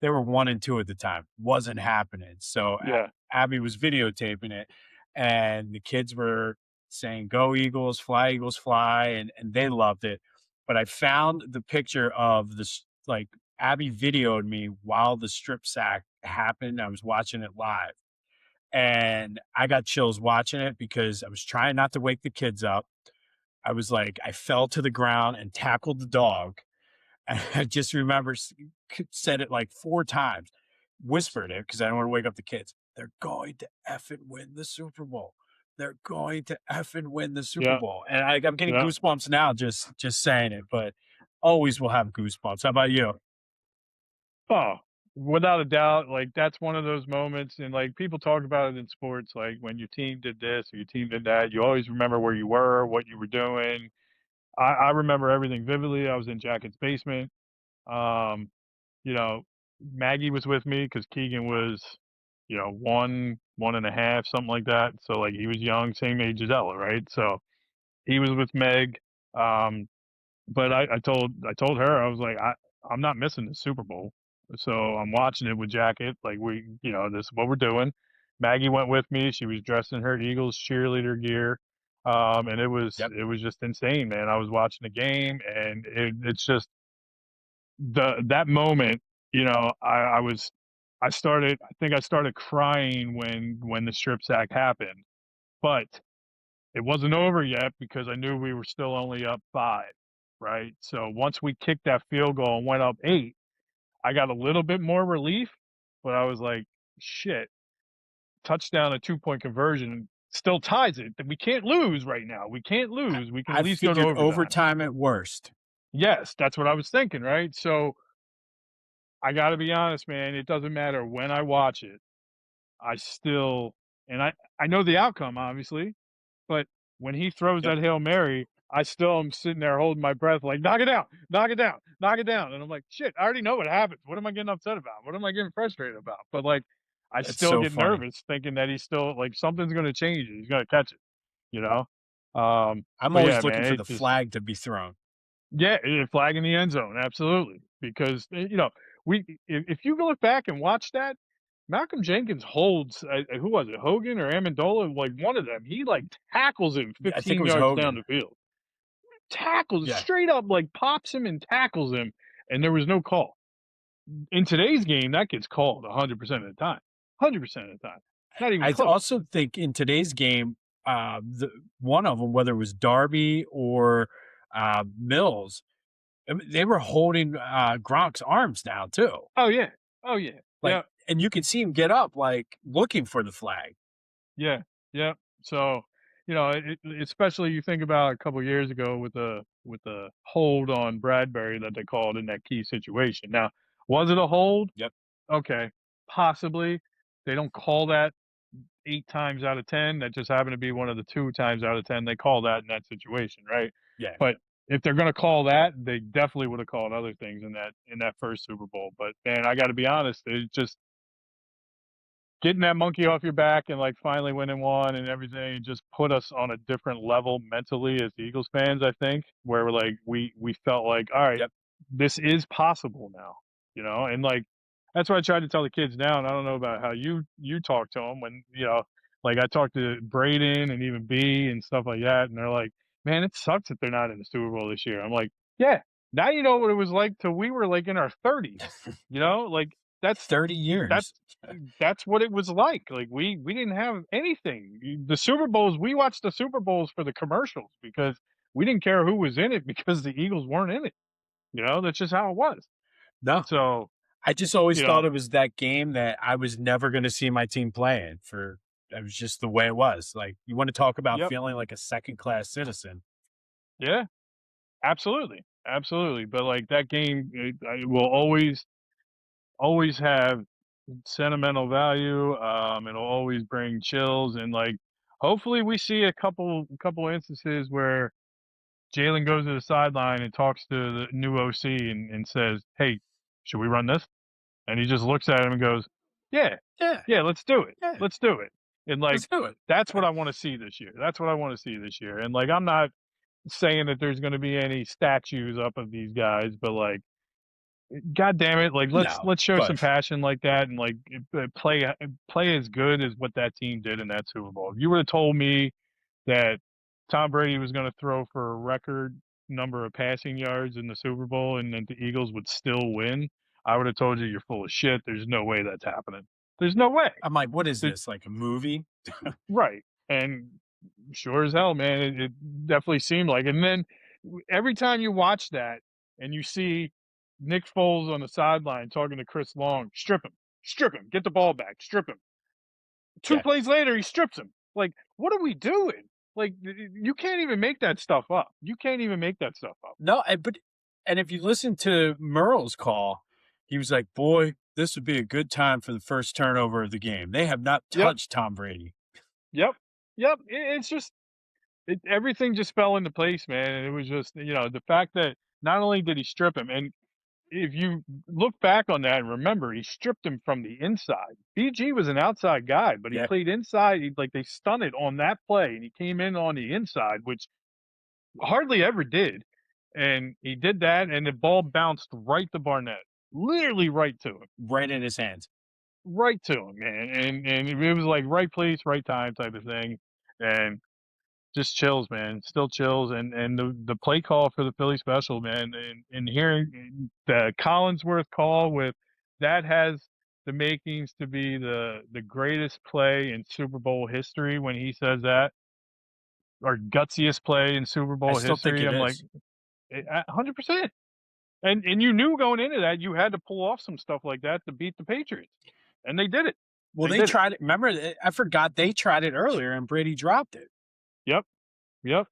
They were 1 and 2 at the time. Wasn't happening. So Yeah, Abby was videotaping it, and the kids were saying, "Go Eagles, fly," and they loved it. But I found the picture of this, like, Abby videoed me while the strip sack happened. I was watching it live, and I got chills watching it because I was trying not to wake the kids up. I was like, I fell to the ground and tackled the dog. I just remember said it like 4 times, whispered it because I don't want to wake up the kids. They're going to effing win the Super Bowl. They're going to effing win the Super yeah, Bowl. And I'm getting yeah. goosebumps now just saying it, but always will have goosebumps. How about you? Oh, without a doubt, like that's one of those moments, and like people talk about it in sports, like when your team did this or your team did that, you always remember where you were, what you were doing. I remember everything vividly. I was in Jacket's basement. Um, Maggie was with me because Keegan was, 1.5, something like that. So like he was young, same age as Ella, right? So he was with Meg. Um, but I told her, I was like, I'm not missing the Super Bowl. So I'm watching it with Jacket. Like this is what we're doing. Maggie went with me. She was dressed in her Eagles cheerleader gear. And it was Yep. it was just insane, man. I was watching the game and it's just that moment, I think I started crying when the strip sack happened. But it wasn't over yet because I knew we were still only up 5, right? So once we kicked that field goal and went up 8, I got a little bit more relief, but I was like, shit, touchdown, a 2-point conversion still ties it. We can't lose right now. We can't I, lose. We can at I least go to figured overtime. overtime at worst. Yes, that's what I was thinking, right? So I got to be honest, man. It doesn't matter when I watch it. I still, and I know the outcome, obviously, but when he throws Yep. that Hail Mary, I still am sitting there holding my breath, like, knock it down, knock it down, knock it down. And I'm like, shit, I already know what happens. What am I getting upset about? What am I getting frustrated about? But like, I It's still so get funny. nervous thinking that he's still like something's going to change it. He's going to catch it, you know? I'm But yeah, always looking man, for it the just, flag to be thrown. yeah, flag in the end zone, absolutely. Because if you look back and watch that, Malcolm Jenkins holds who was it, Hogan or Amendola, like one of them. He like tackles him Yeah, I think it 15 was yards down Hogan. the field, tackles Yeah. straight up, like pops him and tackles him, and there was no call. In today's game, that gets called 100% of the time, 100% of the time, not even close. Also think in today's game, the one of them, whether it was Darby or Mills, I mean, they were holding Gronk's arms down too. Oh yeah, oh yeah, Like, yeah. and you could see him get up, like looking for the flag. Yeah, yeah. So, especially you think about a couple years ago with the hold on Bradbury that they called in that key situation. Now, was it a hold? Yep. Okay, possibly. They don't call that 8 times out of 10. That just happened to be one of the 2 times out of 10 they call that in that situation, right? Yeah. But if they're going to call that, they definitely would have called other things in that first Super Bowl. But man, I got to be honest, it just getting that monkey off your back and like finally winning one and everything just put us on a different level mentally as Eagles fans, I think, where we're like we felt like, all right, Yep. this is possible now, and like that's what I tried to tell the kids now. And I don't know about how you talk to them when like I talked to Braden and even B and stuff like that, and they're like, man, it sucks that they're not in the Super Bowl this year. I'm like, yeah, now you know what it was like till we were like in our 30s, like that's 30 that's years. that's what it was like. Like we didn't have anything. The Super Bowls, we watched the Super Bowls for the commercials because we didn't care who was in it because the Eagles weren't in it. That's just how it was. No, So, I just always you thought know, it was that game that I was never going to see my team playing for. It was just the way it was. Like, you want to talk about yep. feeling like a second class citizen. Yeah, absolutely. Absolutely. But like that game it will always have sentimental value. It'll always bring chills and like hopefully we see a couple instances where Jalen goes to the sideline and talks to the new OC and says, "Hey, should we run this?" And he just looks at him and goes, "Yeah, Yeah. yeah, let's do it. Yeah. Let's do it." And like Let's do it. that's what I want to see this year. That's what I want to see this year. And like I'm not saying that there's going to be any statues up of these guys, but like God damn it, like No, let's show some but passion like that and like play as good as what that team did in that Super Bowl. If you would have told me that Tom Brady was going to throw for a record number of passing yards in the Super Bowl and that the Eagles would still win, I would have told you you're full of shit. There's no way that's happening. There's no way. I'm like, what is There- this? Like a movie? right. And sure as hell, man, it definitely seemed like. And then every time you watch that and you see Nick Foles on the sideline talking to Chris Long, strip him, get the ball back, strip him. Two Yeah. plays later, he strips him. Like, what are we doing? Like, you can't even make that stuff up. You can't even make that stuff up. No, and if you listen to Merle's call, he was like, "Boy, this would be a good time for the first turnover of the game. They have not Yep, touched Tom Brady." yep, yep. It's just everything just fell into place, man. And it was just the fact that not only did he strip him, and if you look back on that and remember, he stripped him from the inside. BG was an outside guy, but he Yeah. played inside. Like they stunted on that play, and he came in on the inside, which hardly ever did. And he did that, and the ball bounced right to Barnett, literally right to him, Right in his hands. right to him, man. And it was like right place, right time type of thing, and just chills, man. Still chills, and the play call for the Philly special, man, and hearing the Collinsworth call with that has the makings to be the greatest play in Super Bowl history when he says that, or gutsiest play in Super I Bowl still think history. it I'm like, is. 100%. And you knew going into that you had to pull off some stuff like that to beat the Patriots, and they did it. Well, They they did it. tried it. Remember, I forgot they tried it earlier and Brady dropped it. Yep. Yep.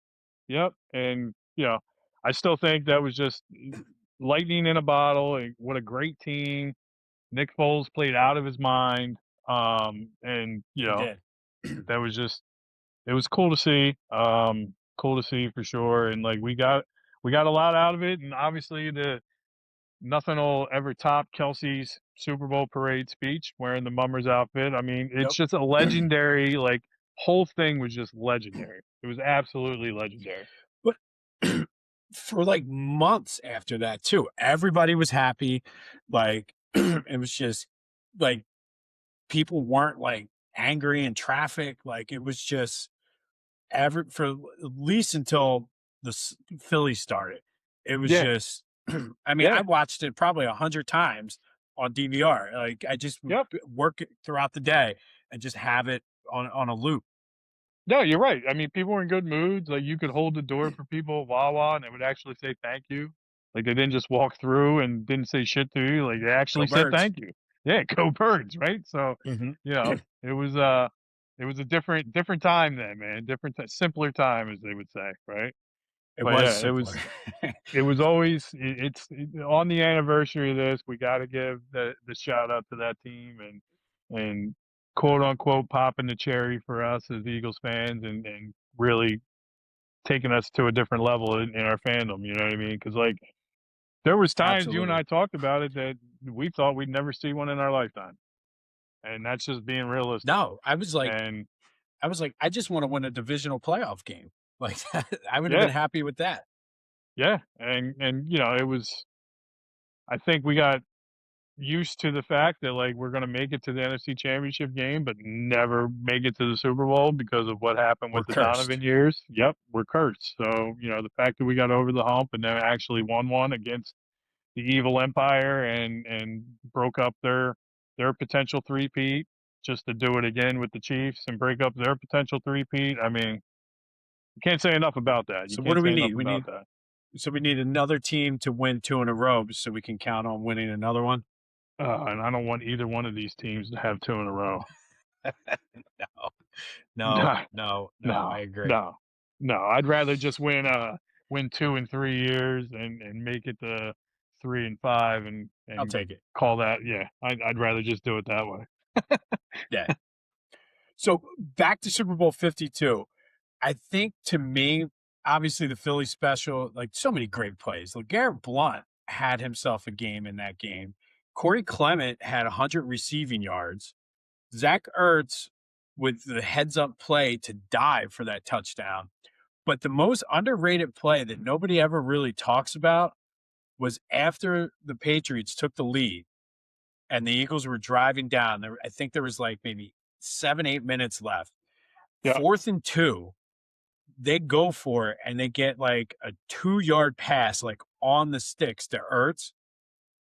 Yep. And I still think that was just lightning in a bottle. And what a great team! Nick Foles played out of his mind, and He did. that was just it was cool to see. Cool to see for sure. And like we got a lot out of it, and obviously the nothing will ever top Kelsey's Super Bowl parade speech wearing the Mummers outfit. I mean, it's Yep. just a legendary, like, whole thing was just legendary. It was absolutely legendary. But for like months after that too, everybody was happy. Like it was just like people weren't like angry in traffic. Like it was just for at least until the Philly started. It was Yeah. just. I mean, I Yeah. watched it probably 100 times on DVR. Like I just would Yep. work it throughout the day and just have it on a loop. No, you're right. I mean, people were in good moods. Like, you could hold the door for people at Wawa, and they would actually say thank you. Like, they didn't just walk through and didn't say shit to you. Like, they Go actually said Birds. thank you. Yeah, go Birds, right? So, Hmm. it was a different time then, man. Simpler time, as they would say, right? It But was yeah, it simpler. was it was always on the anniversary of this. We got to give the shout out to that team and quote unquote popping the cherry for us as Eagles fans and really taking us to a different level in our fandom. You know what I mean? Because like there was times you and Absolutely. I talked about it that we thought we'd never see one in our lifetime, and that's just being realistic. No, And I just want to win a divisional playoff game. Like I would have been yeah, happy with that. yeah, and it was. I think we got used to the fact that like we're going to make it to the NFC Championship game, but never make it to the Super Bowl because of what happened We're with the cursed. Donovan years. Yep, we're cursed. So the fact that we got over the hump and then actually won one against the evil empire and broke up their potential three-peat, just to do it again with the Chiefs and break up their potential three-peat. I mean, you can't say enough about that. You So what can't do we say enough need? about that. We need another team to win two in a row so we can count on winning another one. And I don't want either one of these teams to have two in a row. No, no, No, no, no. no, I agree. no, no. I'd rather just win 2 and 3 years and make it to 3 and 5 I'll and take it. call that. Yeah, I'd rather just do it that way. Yeah. So back to Super Bowl 52. I think to me, obviously the Philly special, like so many great plays. LeGarrette Blount had himself a game in that game. Corey Clement had 100 receiving yards. Zach Ertz with the heads up play to dive for that touchdown. But the most underrated play that nobody ever really talks about was after the Patriots took the lead and the Eagles were driving down. I think there was like maybe 7, 8 minutes left. Yeah, 4th and 2, they go for it and they get like a 2 yard pass like on the sticks to Ertz.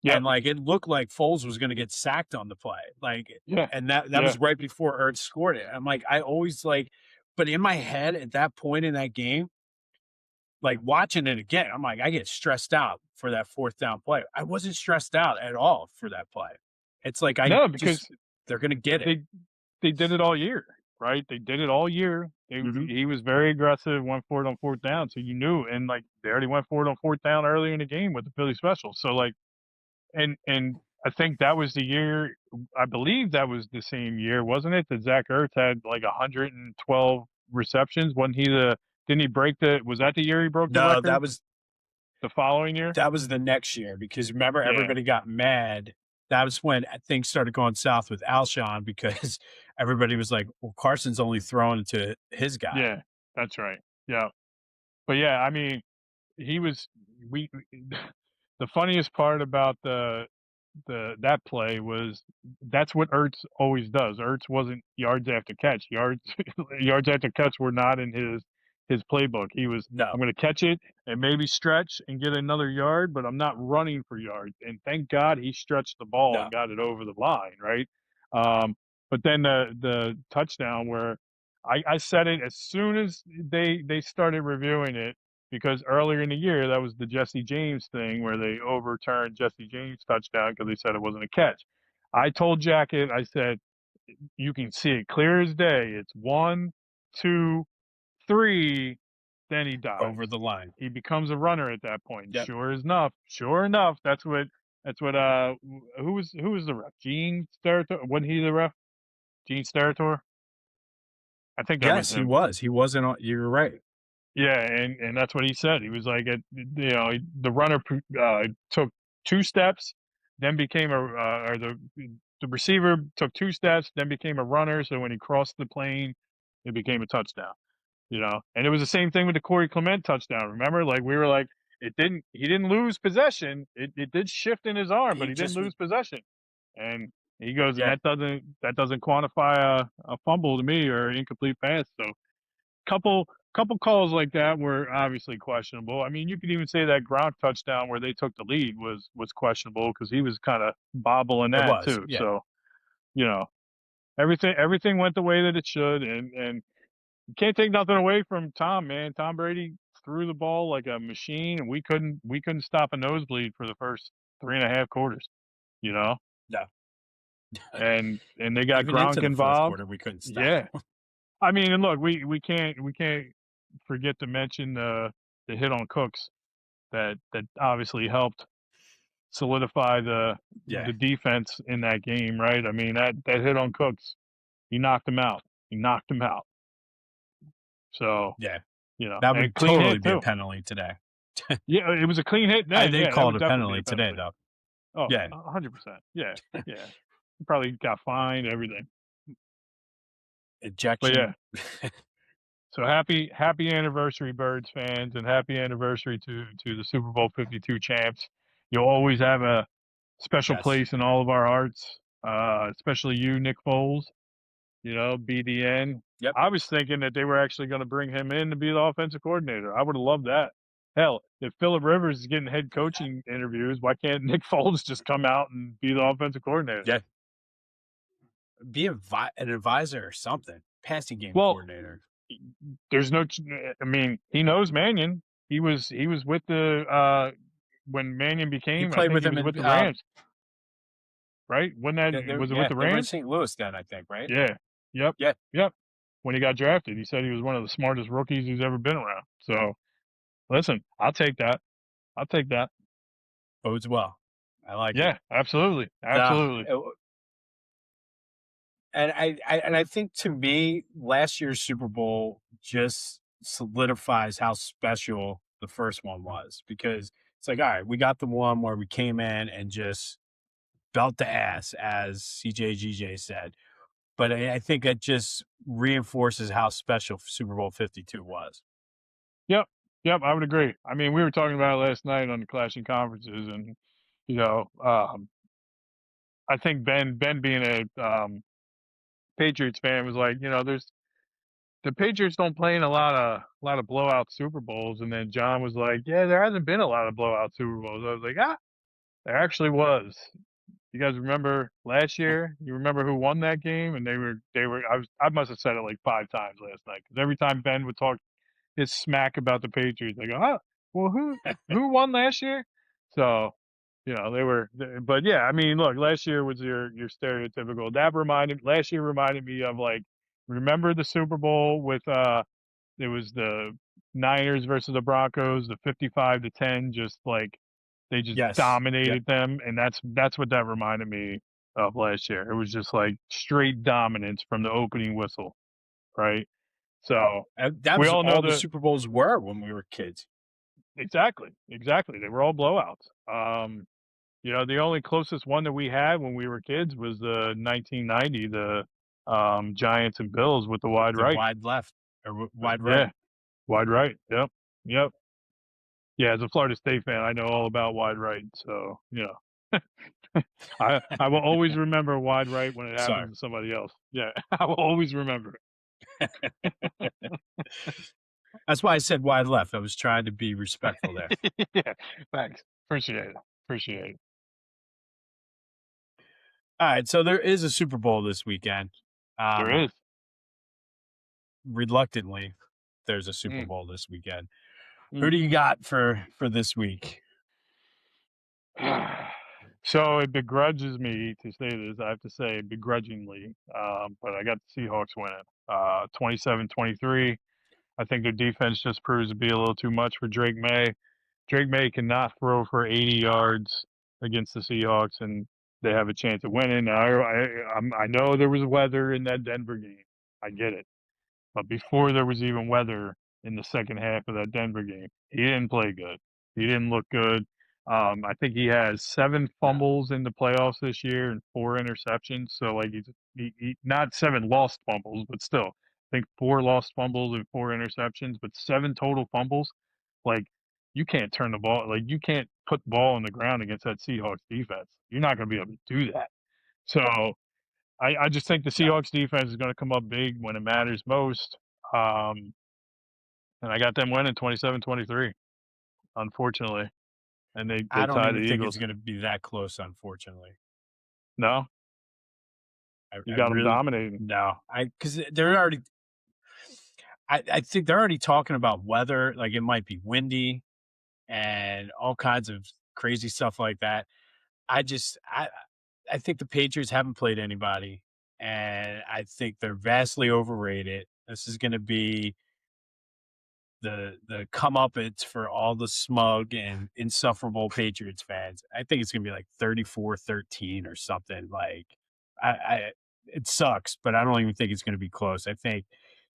yeah, And like it looked like Foles was gonna get sacked on the play. Like yeah, and that yeah. was right before Ertz scored it. I'm like, I always like, but in my head at that point in that game, like watching it again, I'm like, I get stressed out for that 4th down play. I wasn't stressed out at all for that play. It's like I No, just because they're gonna get it. they did it all year, right? They did it all year. Mhm. He was very aggressive, went for it on 4th down, so you knew. And like they already went for it on 4th down earlier in the game with the Philly special. So like, and I think that was the year. I believe that was the same year, wasn't it? That Zach Ertz had like 112 receptions. Wasn't he the? Didn't he break the? Was that the year he broke the No, record? the following year? That was the next year because remember Yeah, everybody got mad. That was when things started going south with Alshon because everybody was like, "Well, Carson's only throwing to his guy." yeah, that's right. Yeah, but yeah, I mean, he was we. The funniest part about that play was that's what Ertz always does. Ertz wasn't yards after catch. Yards yards after catch were not in his playbook. He was, I'm No, going to catch it and maybe stretch and get another yard, but I'm not running for yards. And thank God he stretched the ball no. and got it over the line, right? But then the touchdown where I said it as soon as they started reviewing it, because earlier in the year that was the Jesse James thing where they overturned Jesse James' touchdown because they said it wasn't a catch. I told Jacket, I said, you can see it clear as day. It's 1, 2, 3, then he Over dives. the line. He becomes a runner at that point. Yep. Sure enough, that's what who was the ref? Gene Steratore? Wasn't he the ref? Gene Steratore? I think that was Yes, he him. was. He wasn't on you're right. Yeah, and that's what he said. He was like, the runner took 2 steps, then became or the receiver took 2 steps, then became a runner. So when he crossed the plane, it became a touchdown. And it was the same thing with the Corey Clement touchdown. Remember, like we were like, he didn't lose possession. It did shift in his arm, but He he didn't just was lose possession. And he goes, and yeah. that doesn't quantify a fumble to me or an incomplete pass. So couple calls like that were obviously questionable. I mean, you could even say that Gronk touchdown where they took the lead was questionable because he was kind of bobbling It that was. too. Yeah. So you know, everything went the way that it should, and you can't take nothing away from Tom, man. Tom Brady threw the ball like a machine, and we couldn't stop a nosebleed for the first 3.5 quarters. You know, No. and they got Even into Gronk the fourth involved. quarter, we couldn't stop. Yeah, I mean, and look, we can't forget to mention the hit on Cooks that obviously helped solidify the Yeah. the defense in that game, right? I mean, that hit on Cooks, he knocked him out. He knocked him out. So, Yeah. That and would clean totally hit be a too. penalty today. Yeah, it was a clean hit then. They Yeah, that call it would a definitely be penalty a today, penalty. though. Oh, Yeah. 100%. Yeah, yeah. He probably got fined, everything. But yeah, Ejection. so happy anniversary, Birds fans, and happy anniversary to the Super Bowl 52 champs. You'll always have a special Yes. place in all of our hearts, especially you, Nick Foles. BDN. Yep. I was thinking that they were actually going to bring him in to be the offensive coordinator. I would have loved that. Hell, if Phillip Rivers is getting head coaching interviews, why can't Nick Foles just come out and be the offensive coordinator? Yeah. Be an advisor or something. Passing game Well, coordinator. there's no. I mean, he knows Mannion. He was with the when Mannion He became. I played think with he him was in with the Rams, right? When that was it with yeah, the they were in Rams? St. Louis then, I think, right? Yeah. Yep. Yeah. Yep. When he got drafted, he said he was one of the smartest rookies he's ever been around. So listen, I'll take that. I'll take that. Bodes well. I like it. Yeah, absolutely, Uh, absolutely. and I think to me, last year's Super Bowl just solidifies how special the first one was because it's like, all right, we got the one where we came in and just belt the ass, as CJGJ said. But I think it just reinforces how special Super Bowl 52 was. Yep, yep. I would agree. I mean, we were talking about it last night on the Clashing Conferences, and you know, um, I think Ben being a Patriots fan was like, there's the Patriots don't play in a lot of blowout Super Bowls, and then John was like, yeah, there hasn't been a lot of blowout Super Bowls. I was like, there actually was. You guys remember last year? You remember who won that game? And they were. I must have said it like 5 times last night because every time Ben would talk his smack about the Patriots, I go, well, who won last year? So, but yeah, I mean, look, last year was your stereotypical. Last year reminded me of like, remember the Super Bowl with it was the Niners versus the Broncos, the 55-10, just like they just Yes. Yep. dominated them, and that's what that reminded me of last year. It was just like straight dominance from the opening whistle, right? So That we was all know all the the Super Bowls were when we were kids. Exactly. They were all blowouts. The only closest one that we had when we were kids was the 1990, the Giants and Bills with the wide The right. wide left or wide right. Yeah, wide right. Yep. Yep. Yeah, as a Florida State fan, I know all about wide right. So, I will always remember wide right when it Sorry. happens to somebody else. Yeah, I will always remember That's why I said wide left. I was trying to be respectful there. it. Yeah, thanks. Appreciate it. Appreciate it. All right, so there is a Super Bowl this weekend. There is. Reluctantly, there's a Super Mm, Bowl this weekend. Who mm. do you got for this week? So it begrudges me to say this. I have to say begrudgingly, but I got the Seahawks winning 27-23. I think their defense just proves to be a little too much for Drake May. Drake May cannot throw for 80 yards against the Seahawks, and they have a chance of winning. I know there was weather in that Denver game. I get it. But before there was even weather in the second half of that Denver game, he didn't play good. He didn't look good. I think he has 7 No. fumbles in the playoffs this year and 4 interceptions. So like he not 7 lost fumbles, but still, I think 4 lost fumbles and 4 interceptions, but 7 total fumbles. Like you can't turn the ball, like you can't put the ball on the ground against that Seahawks defense. You're not going to be able to do that. So I just think the No. Seahawks defense is going to come up big when it matters most. Um, and I got them winning 27-23, unfortunately. And they I don't tie the even think it's Eagles. going to be that close, unfortunately. No, you I got them really dominating. no. Because they're already. I think they're already talking about weather. Like it might be windy and all kinds of crazy stuff like that. I just I think the Patriots haven't played anybody, and I think they're vastly overrated. This is going to be the comeuppance for all the smug and insufferable Patriots fans. I think it's gonna be like 34-13 or something. Like I it sucks, but I don't even think it's gonna be close. I think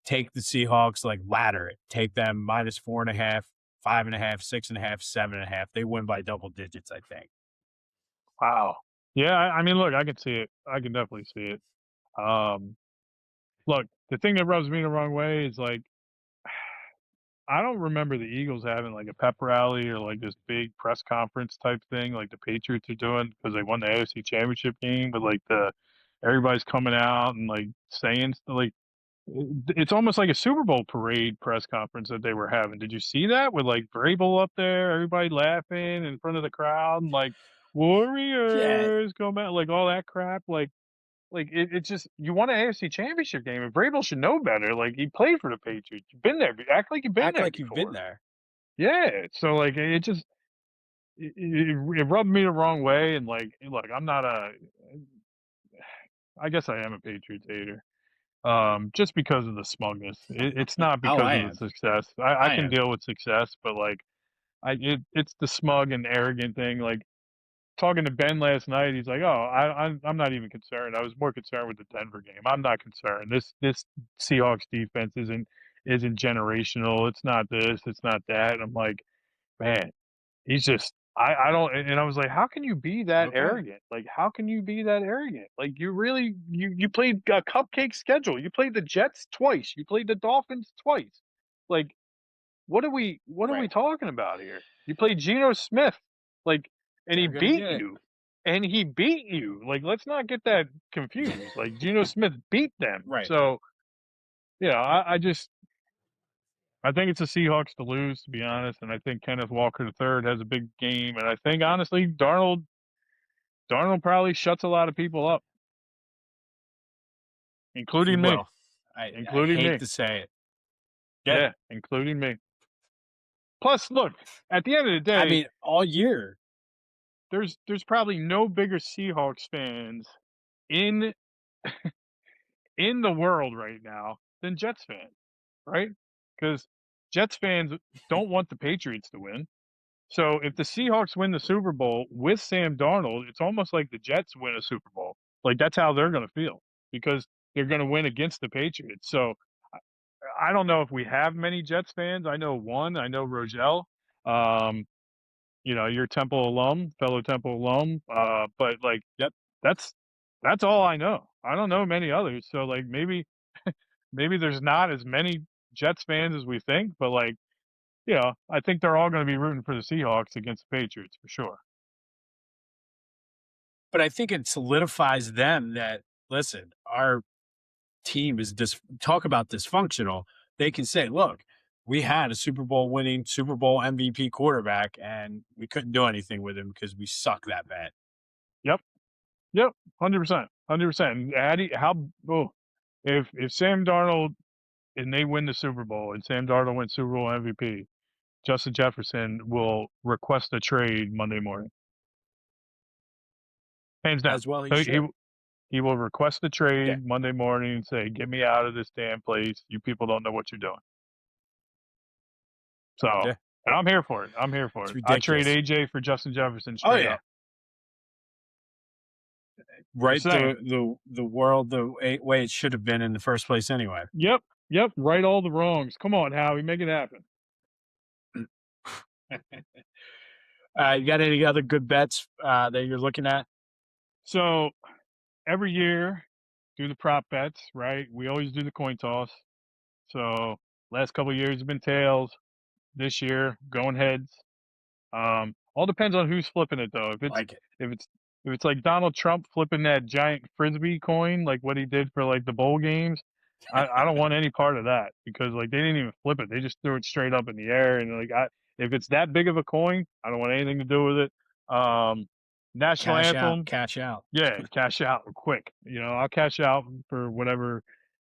take the Seahawks, like ladder it, take them -4.5, 5.5, 6.5, 7.5. They win by double digits, I think. Wow. Yeah, I mean, look, I can see it. I can definitely see it. Um, Look, the thing that rubs me the wrong way is like I don't remember the Eagles having like a pep rally or like this big press conference type thing like the Patriots are doing because they won the AFC Championship game, but like the everybody's coming out and like saying like it's almost like a Super Bowl parade press conference that they were having. Did you see that with like Vrabel up there, everybody laughing in front of the crowd and like Yeah, Warriors go back, like all that crap, like it's just you won an AFC Championship game, and Vrabel should know better. Like he played for the Patriots. You've been there. Act like you've been act there like you've been before. there. Yeah. So like it just it rubbed me the wrong way. And like, look, I'm not a. I guess I am a Patriots hater. Just because of the smugness. It's not Oh, because I of the am. success. I I can am. deal with success, but like it's the smug and arrogant thing. Like talking to Ben last night, he's like, "Oh, I'm not even concerned. I was more concerned with the Denver game. I'm not concerned. This Seahawks defense isn't generational. It's not this. It's not that." And I'm like, man, he's just I don't. And I was like, how can you be that Okay. arrogant? Like, how can you be that arrogant? Like, you really you played a cupcake schedule. You played the Jets twice. You played the Dolphins twice. Like, what are we Right. talking about here? You played Geno Smith, like, and he They're gonna beat get it. you. And he beat you. Like, let's not get that confused. Like Geno Smith beat them. Right. So, I think it's the Seahawks to lose, to be honest. And I think Kenneth Walker III has a big game. And I think honestly, Darnold probably shuts a lot of people up, He including me. will. I Including hate me. to say it. Yeah. Yeah, including me. Plus, look, at the end of the I day, mean, all year. there's probably no bigger Seahawks fans in in the world right now than Jets fans, right? Because Jets fans don't want the Patriots to win. So if the Seahawks win the Super Bowl with Sam Darnold, it's almost like the Jets win a Super Bowl. Like that's how they're going to feel because they're going to win against the Patriots. So I don't know if we have many Jets fans. I know one. I know Rogel. You're Temple alum, fellow Temple alum. But like Yep. that's that's all I know. I don't know many others. So like maybe there's not as many Jets fans as we think, but like, I think they're all going to be rooting for the Seahawks against the Patriots for sure. But I think it solidifies them that, listen, our team is talk about dysfunctional. They can say, look, we had a Super Bowl winning, Super Bowl MVP quarterback, and we couldn't do anything with him because we suck that bad. Yep. Yep. 100%. 100%. If Sam Darnold and they win the Super Bowl and Sam Darnold wins Super Bowl MVP, Justin Jefferson will request a trade Monday morning. Hands down. As well, he He, should. he, he will request a Yeah. trade Monday morning and say, "Get me out of this damn place. You people don't know what you're doing." So, Yeah. and I'm here for it. I'm here for It's it. I trade ridiculous. AJ for Justin Jefferson Oh, straight yeah. up. Right. Just saying. The world the way it should have been in the first place anyway. Yep. Yep. Right all the wrongs. Come on, Howie, make it happen. You got any other good bets that you're looking at? So every year, do the prop bets, right? We always do the coin toss. So last couple of years have been tails. This year, going heads. All depends on who's flipping it though. Like it. If it's if it's like Donald Trump flipping that giant frisbee coin, like what he did for like the bowl games, I don't want any part of that because like they didn't even flip it; they just threw it straight up in the air. And like if it's that big of a coin, I don't want anything to do with it. National Cash out, anthem, cash out. yeah, cash out quick. I'll cash out for whatever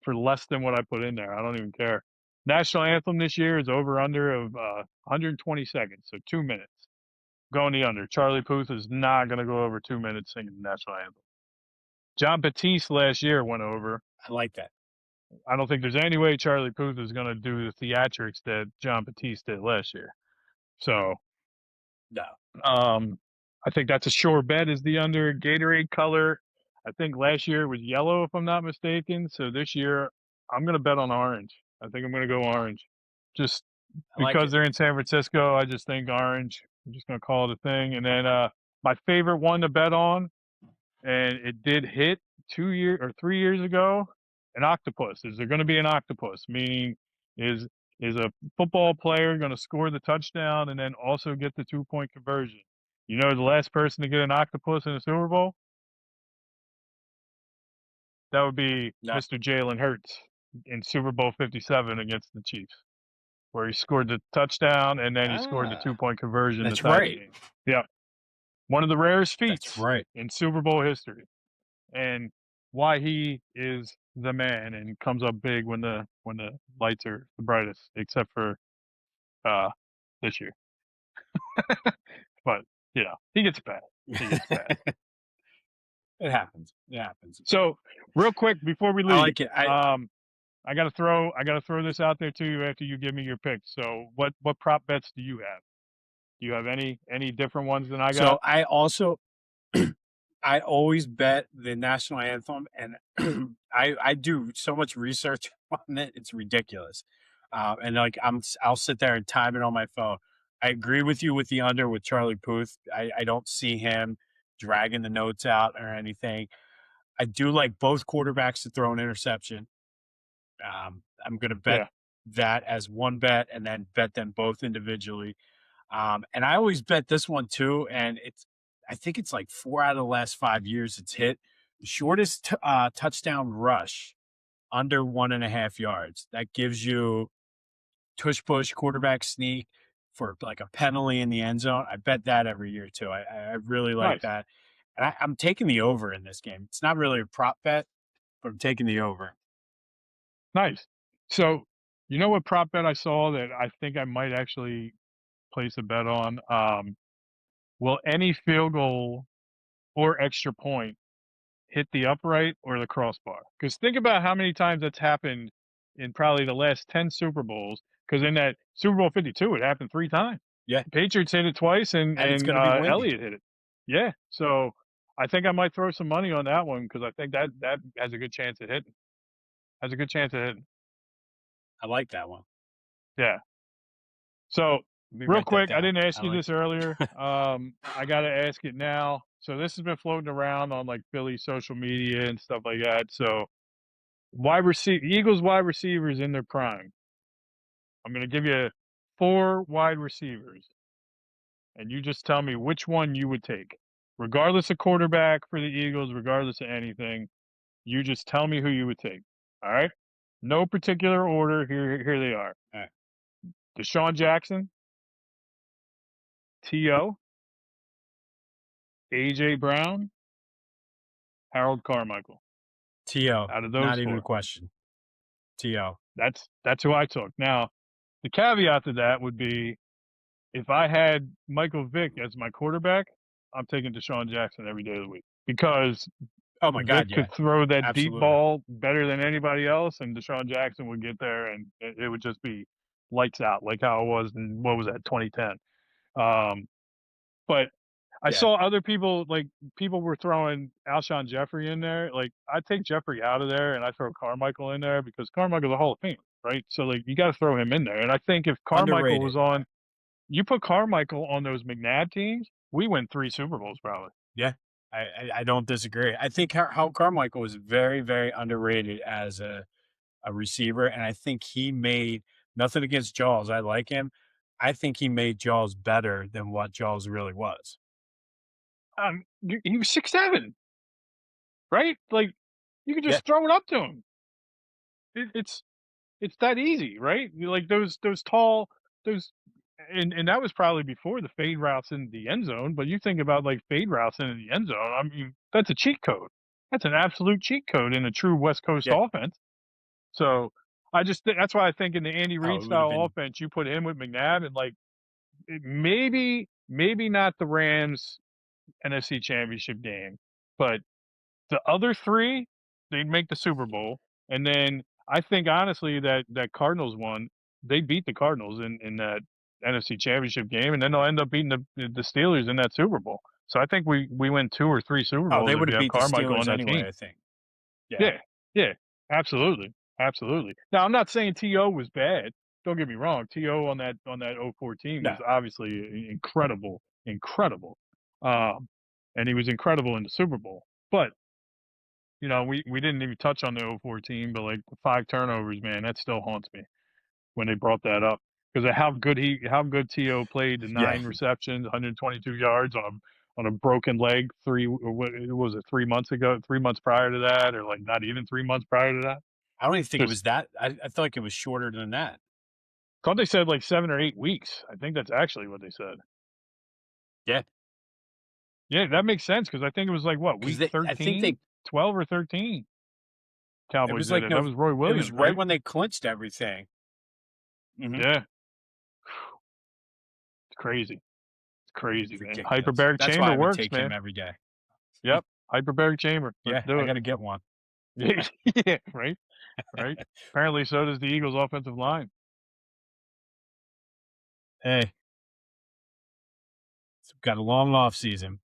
for less than what I put in there. I don't even care. National anthem this year is over under of 120 seconds, so 2 minutes. Going the under. Charlie Puth is not going to go over 2 minutes singing the national anthem. John Batiste last year went over. I like that. I don't think there's any way Charlie Puth is going to do the theatrics that John Batiste did last year. So, No. I think that's a sure bet is the under. Gatorade color, I think last year was yellow, if I'm not mistaken. So this year, I'm going to bet on orange. I think I'm going to go orange. Just I like because it. they're in San Francisco, I just think orange. I'm just going to call it a thing. And then my favorite one to bet on, and it did hit 2 years or 3 years ago, an octopus. Is there going to be an octopus? Meaning, is a football player going to score the touchdown and then also get the 2-point conversion? The last person to get an octopus in a Super Bowl? That would be No. Mr. Jalen Hurts in Super Bowl 57 against the Chiefs, where he scored the touchdown and then he scored the Ah, 2-point conversion to that's tie the right. game. Yeah. One of the rarest That's feats right. in Super Bowl history. And why he is the man and comes up big when the lights are the brightest, except for this year. But he gets bad. He gets bad. It happens. It happens. So real quick before we I leave, like it. I gotta throw this out there to you after you give me your picks. So what prop bets do you have? Do you have any different ones than I So got? I also I always bet the national anthem, and I do so much research on it. It's ridiculous. And like I'll sit there and time it on my phone. I agree with you with the under with Charlie Puth. I don't see him dragging the notes out or anything. I do like both quarterbacks to throw an interception. I'm going to bet Yeah. that as one bet and then bet them both individually. And I always bet this one too. And I think it's like 4 out of the last 5 years it's hit the shortest touchdown rush under 1.5 yards. That gives you tush push quarterback sneak for like a penalty in the end zone. I bet that every year too. I really like Nice. that. And I'm taking the over in this game. It's not really a prop bet, but I'm taking the over. Nice. So you know what prop bet I saw that I think I might actually place a bet on? Will any field goal or extra point hit the upright or the crossbar? Because think about how many times that's happened in probably the last 10 Super Bowls. Because in that Super Bowl 52, it happened 3 times. Yeah. The Patriots hit it twice, and And it's going to be windy. Elliott hit it. Yeah. So I think I might throw some money on that one because I think that has a good chance of hitting. Has a good chance of hitting. I like that one. Yeah. So Let me Real write that quick, I down. didn't ask I you like this earlier. I got to ask it now. So this has been floating around on like Philly social media and stuff like that. So Eagles wide receivers in their prime. I'm going to give you 4 wide receivers, and you just tell me which one you would take, regardless of quarterback for the Eagles, regardless of anything. You just tell me who you would take. All right. No particular order. Here they are. all right. Deshaun Jackson, T.O., A.J. Brown, Harold Carmichael. T.O. Out of those Not even a 4, question. T.O. that's who I took. Now, the caveat to that would be if I had Michael Vick as my quarterback, I'm taking Deshaun Jackson every day of the week because Oh my Vic God, yeah. could throw that deep Absolutely. ball better than anybody else, and Deshaun Jackson would get there, and it would just be lights out, like how it was in, what was that, 2010. But I Yeah. saw other people, like people were throwing Alshon Jeffrey in there. Like I take Jeffrey out of there and I throw Carmichael in there because Carmichael's a Hall of Fame, right? So like you got to throw him in there. And I think if Carmichael Underrated. was on, you put Carmichael on those McNabb teams, we win 3 Super Bowls probably. Yeah. I don't disagree. I think how Carmichael was very, very underrated as a receiver. And I think he made nothing against Jaws. I like him. I think he made Jaws better than what Jaws really was. He was 6'7", right? Like you could Yeah. just throw it up to him. It's that easy, right? Like those tall, those, and that was probably before the fade routes in the end zone. But you think about like fade routes in the end zone. I mean, that's a cheat code. That's an absolute cheat code in a true West Coast Yeah. offense. So I just think that's why I think in the Andy Oh, Reid it would have style been. offense, you put him with McNabb and like maybe not the Rams NFC Championship game, but the other 3, they'd make the Super Bowl, and then I think honestly that Cardinals one, they beat the Cardinals in that NFC Championship game, and then they'll end up beating the Steelers in that Super Bowl. So I think we win 2 or 3 Super Oh, Bowls they if would you have have beat the Carmichael on Steelers that anyway, team. I think. Yeah. Yeah, yeah, absolutely, absolutely. Now I'm not saying T.O. was bad. Don't get me wrong. T.O. on that '04 team No. was obviously incredible, incredible, um, and he was incredible in the Super Bowl. But we didn't even touch on the '04 team, but like 5 turnovers, man, that still haunts me when they brought that up because of how good T.O. played, the Yeah. 9 receptions, 122 yards on a broken leg. What was it, 3 months ago, 3 months prior to that, or like not even 3 months prior to that. I don't even think it Just was that. I felt like it was shorter than that. thought they said like 7 or 8 weeks. I think that's actually what they said. Yeah. Yeah, that makes sense because I think it was like what, Because week I think 13, 12 or 13. it Cowboys was did like it. That was Roy it was Williams, right right? when they clinched everything. Mhm. Yeah, it's crazy. It's crazy, man. Ridiculous. Hyperbaric That's why chamber I would works, take him man. every day. Yep, hyperbaric chamber. Let's Yeah, do I it. got to get one. Yeah, right, right. Apparently, so does the Eagles' offensive line. Hey, so we've got a long off season.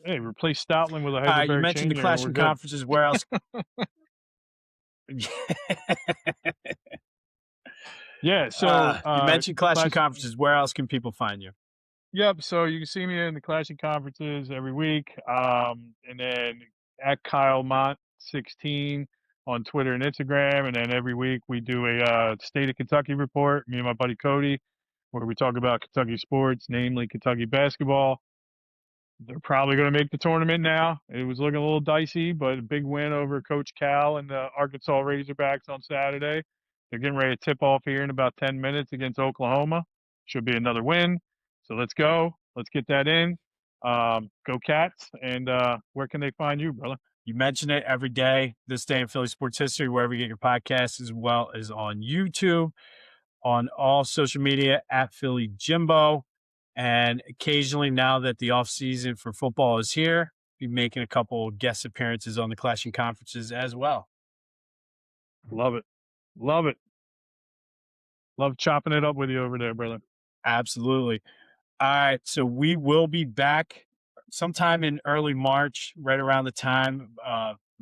Hey, replace Stoutland with a You hyperbaric mentioned the chamber, and we're clashing good. conferences. Where else? Yeah. So, You mentioned clashing Clash. conferences. Where else can people find you? Yep. So you can see me in the Clashing conferences every week, and then at Kyle Mont 16 on Twitter and Instagram, and then every week we do a State of Kentucky report. Me and my buddy Cody, where we talk about Kentucky sports, namely Kentucky basketball. They're probably going to make the tournament now. It was looking a little dicey, but a big win over Coach Cal and the Arkansas Razorbacks on Saturday. They're getting ready to tip off here in about 10 minutes against Oklahoma. Should be another win. So let's go. Let's get that in. Go Cats. And where can they find you, brother? You mention it every day. This day in Philly sports history, wherever you get your podcasts, as well as on YouTube, on all social media at Philly Jimbo. And occasionally, now that the off season for football is here, be making a couple guest appearances on the clashing conferences as well. Love it. Love it. Love chopping it up with you over there, brother. Absolutely. All right. So we will be back sometime in early March, right around the time,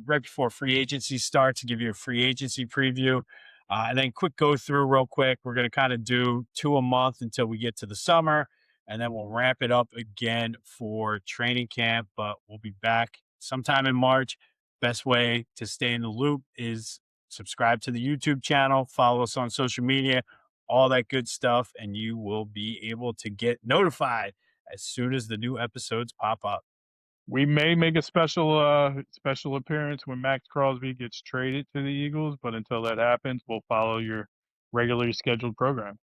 right before free agency starts, to give you a free agency preview. And then quick go through real quick. We're going to kind of do 2 a month until we get to the summer, and then we'll ramp it up again for training camp. But we'll be back sometime in March. Best way to stay in the loop is subscribe to the YouTube channel, follow us on social media, all that good stuff, and you will be able to get notified as soon as the new episodes pop up. We may make a special appearance when Max Crosby gets traded to the Eagles, but until that happens, we'll follow your regularly scheduled program.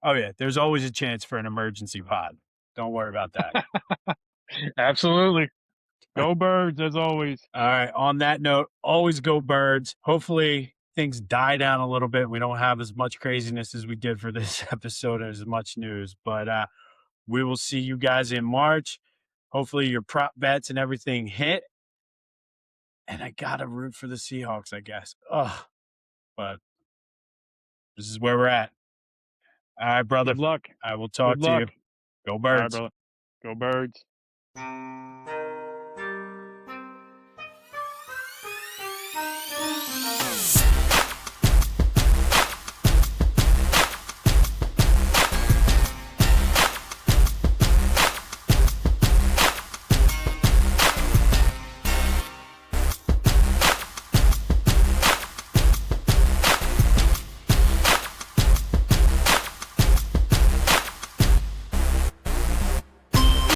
Oh, yeah, there's always a chance for an emergency pod. Don't worry about that. Absolutely. Go Birds, as always. All right. On that note, always go Birds. Hopefully things die down a little bit. We don't have as much craziness as we did for this episode, as much news. But we will see you guys in March. Hopefully your prop bets and everything hit. And I gotta root for the Seahawks, I guess. Ugh. But this is where we're at. All right, brother. Good luck. I will talk Good to luck. you. Go All right, Birds. brother. Go Birds.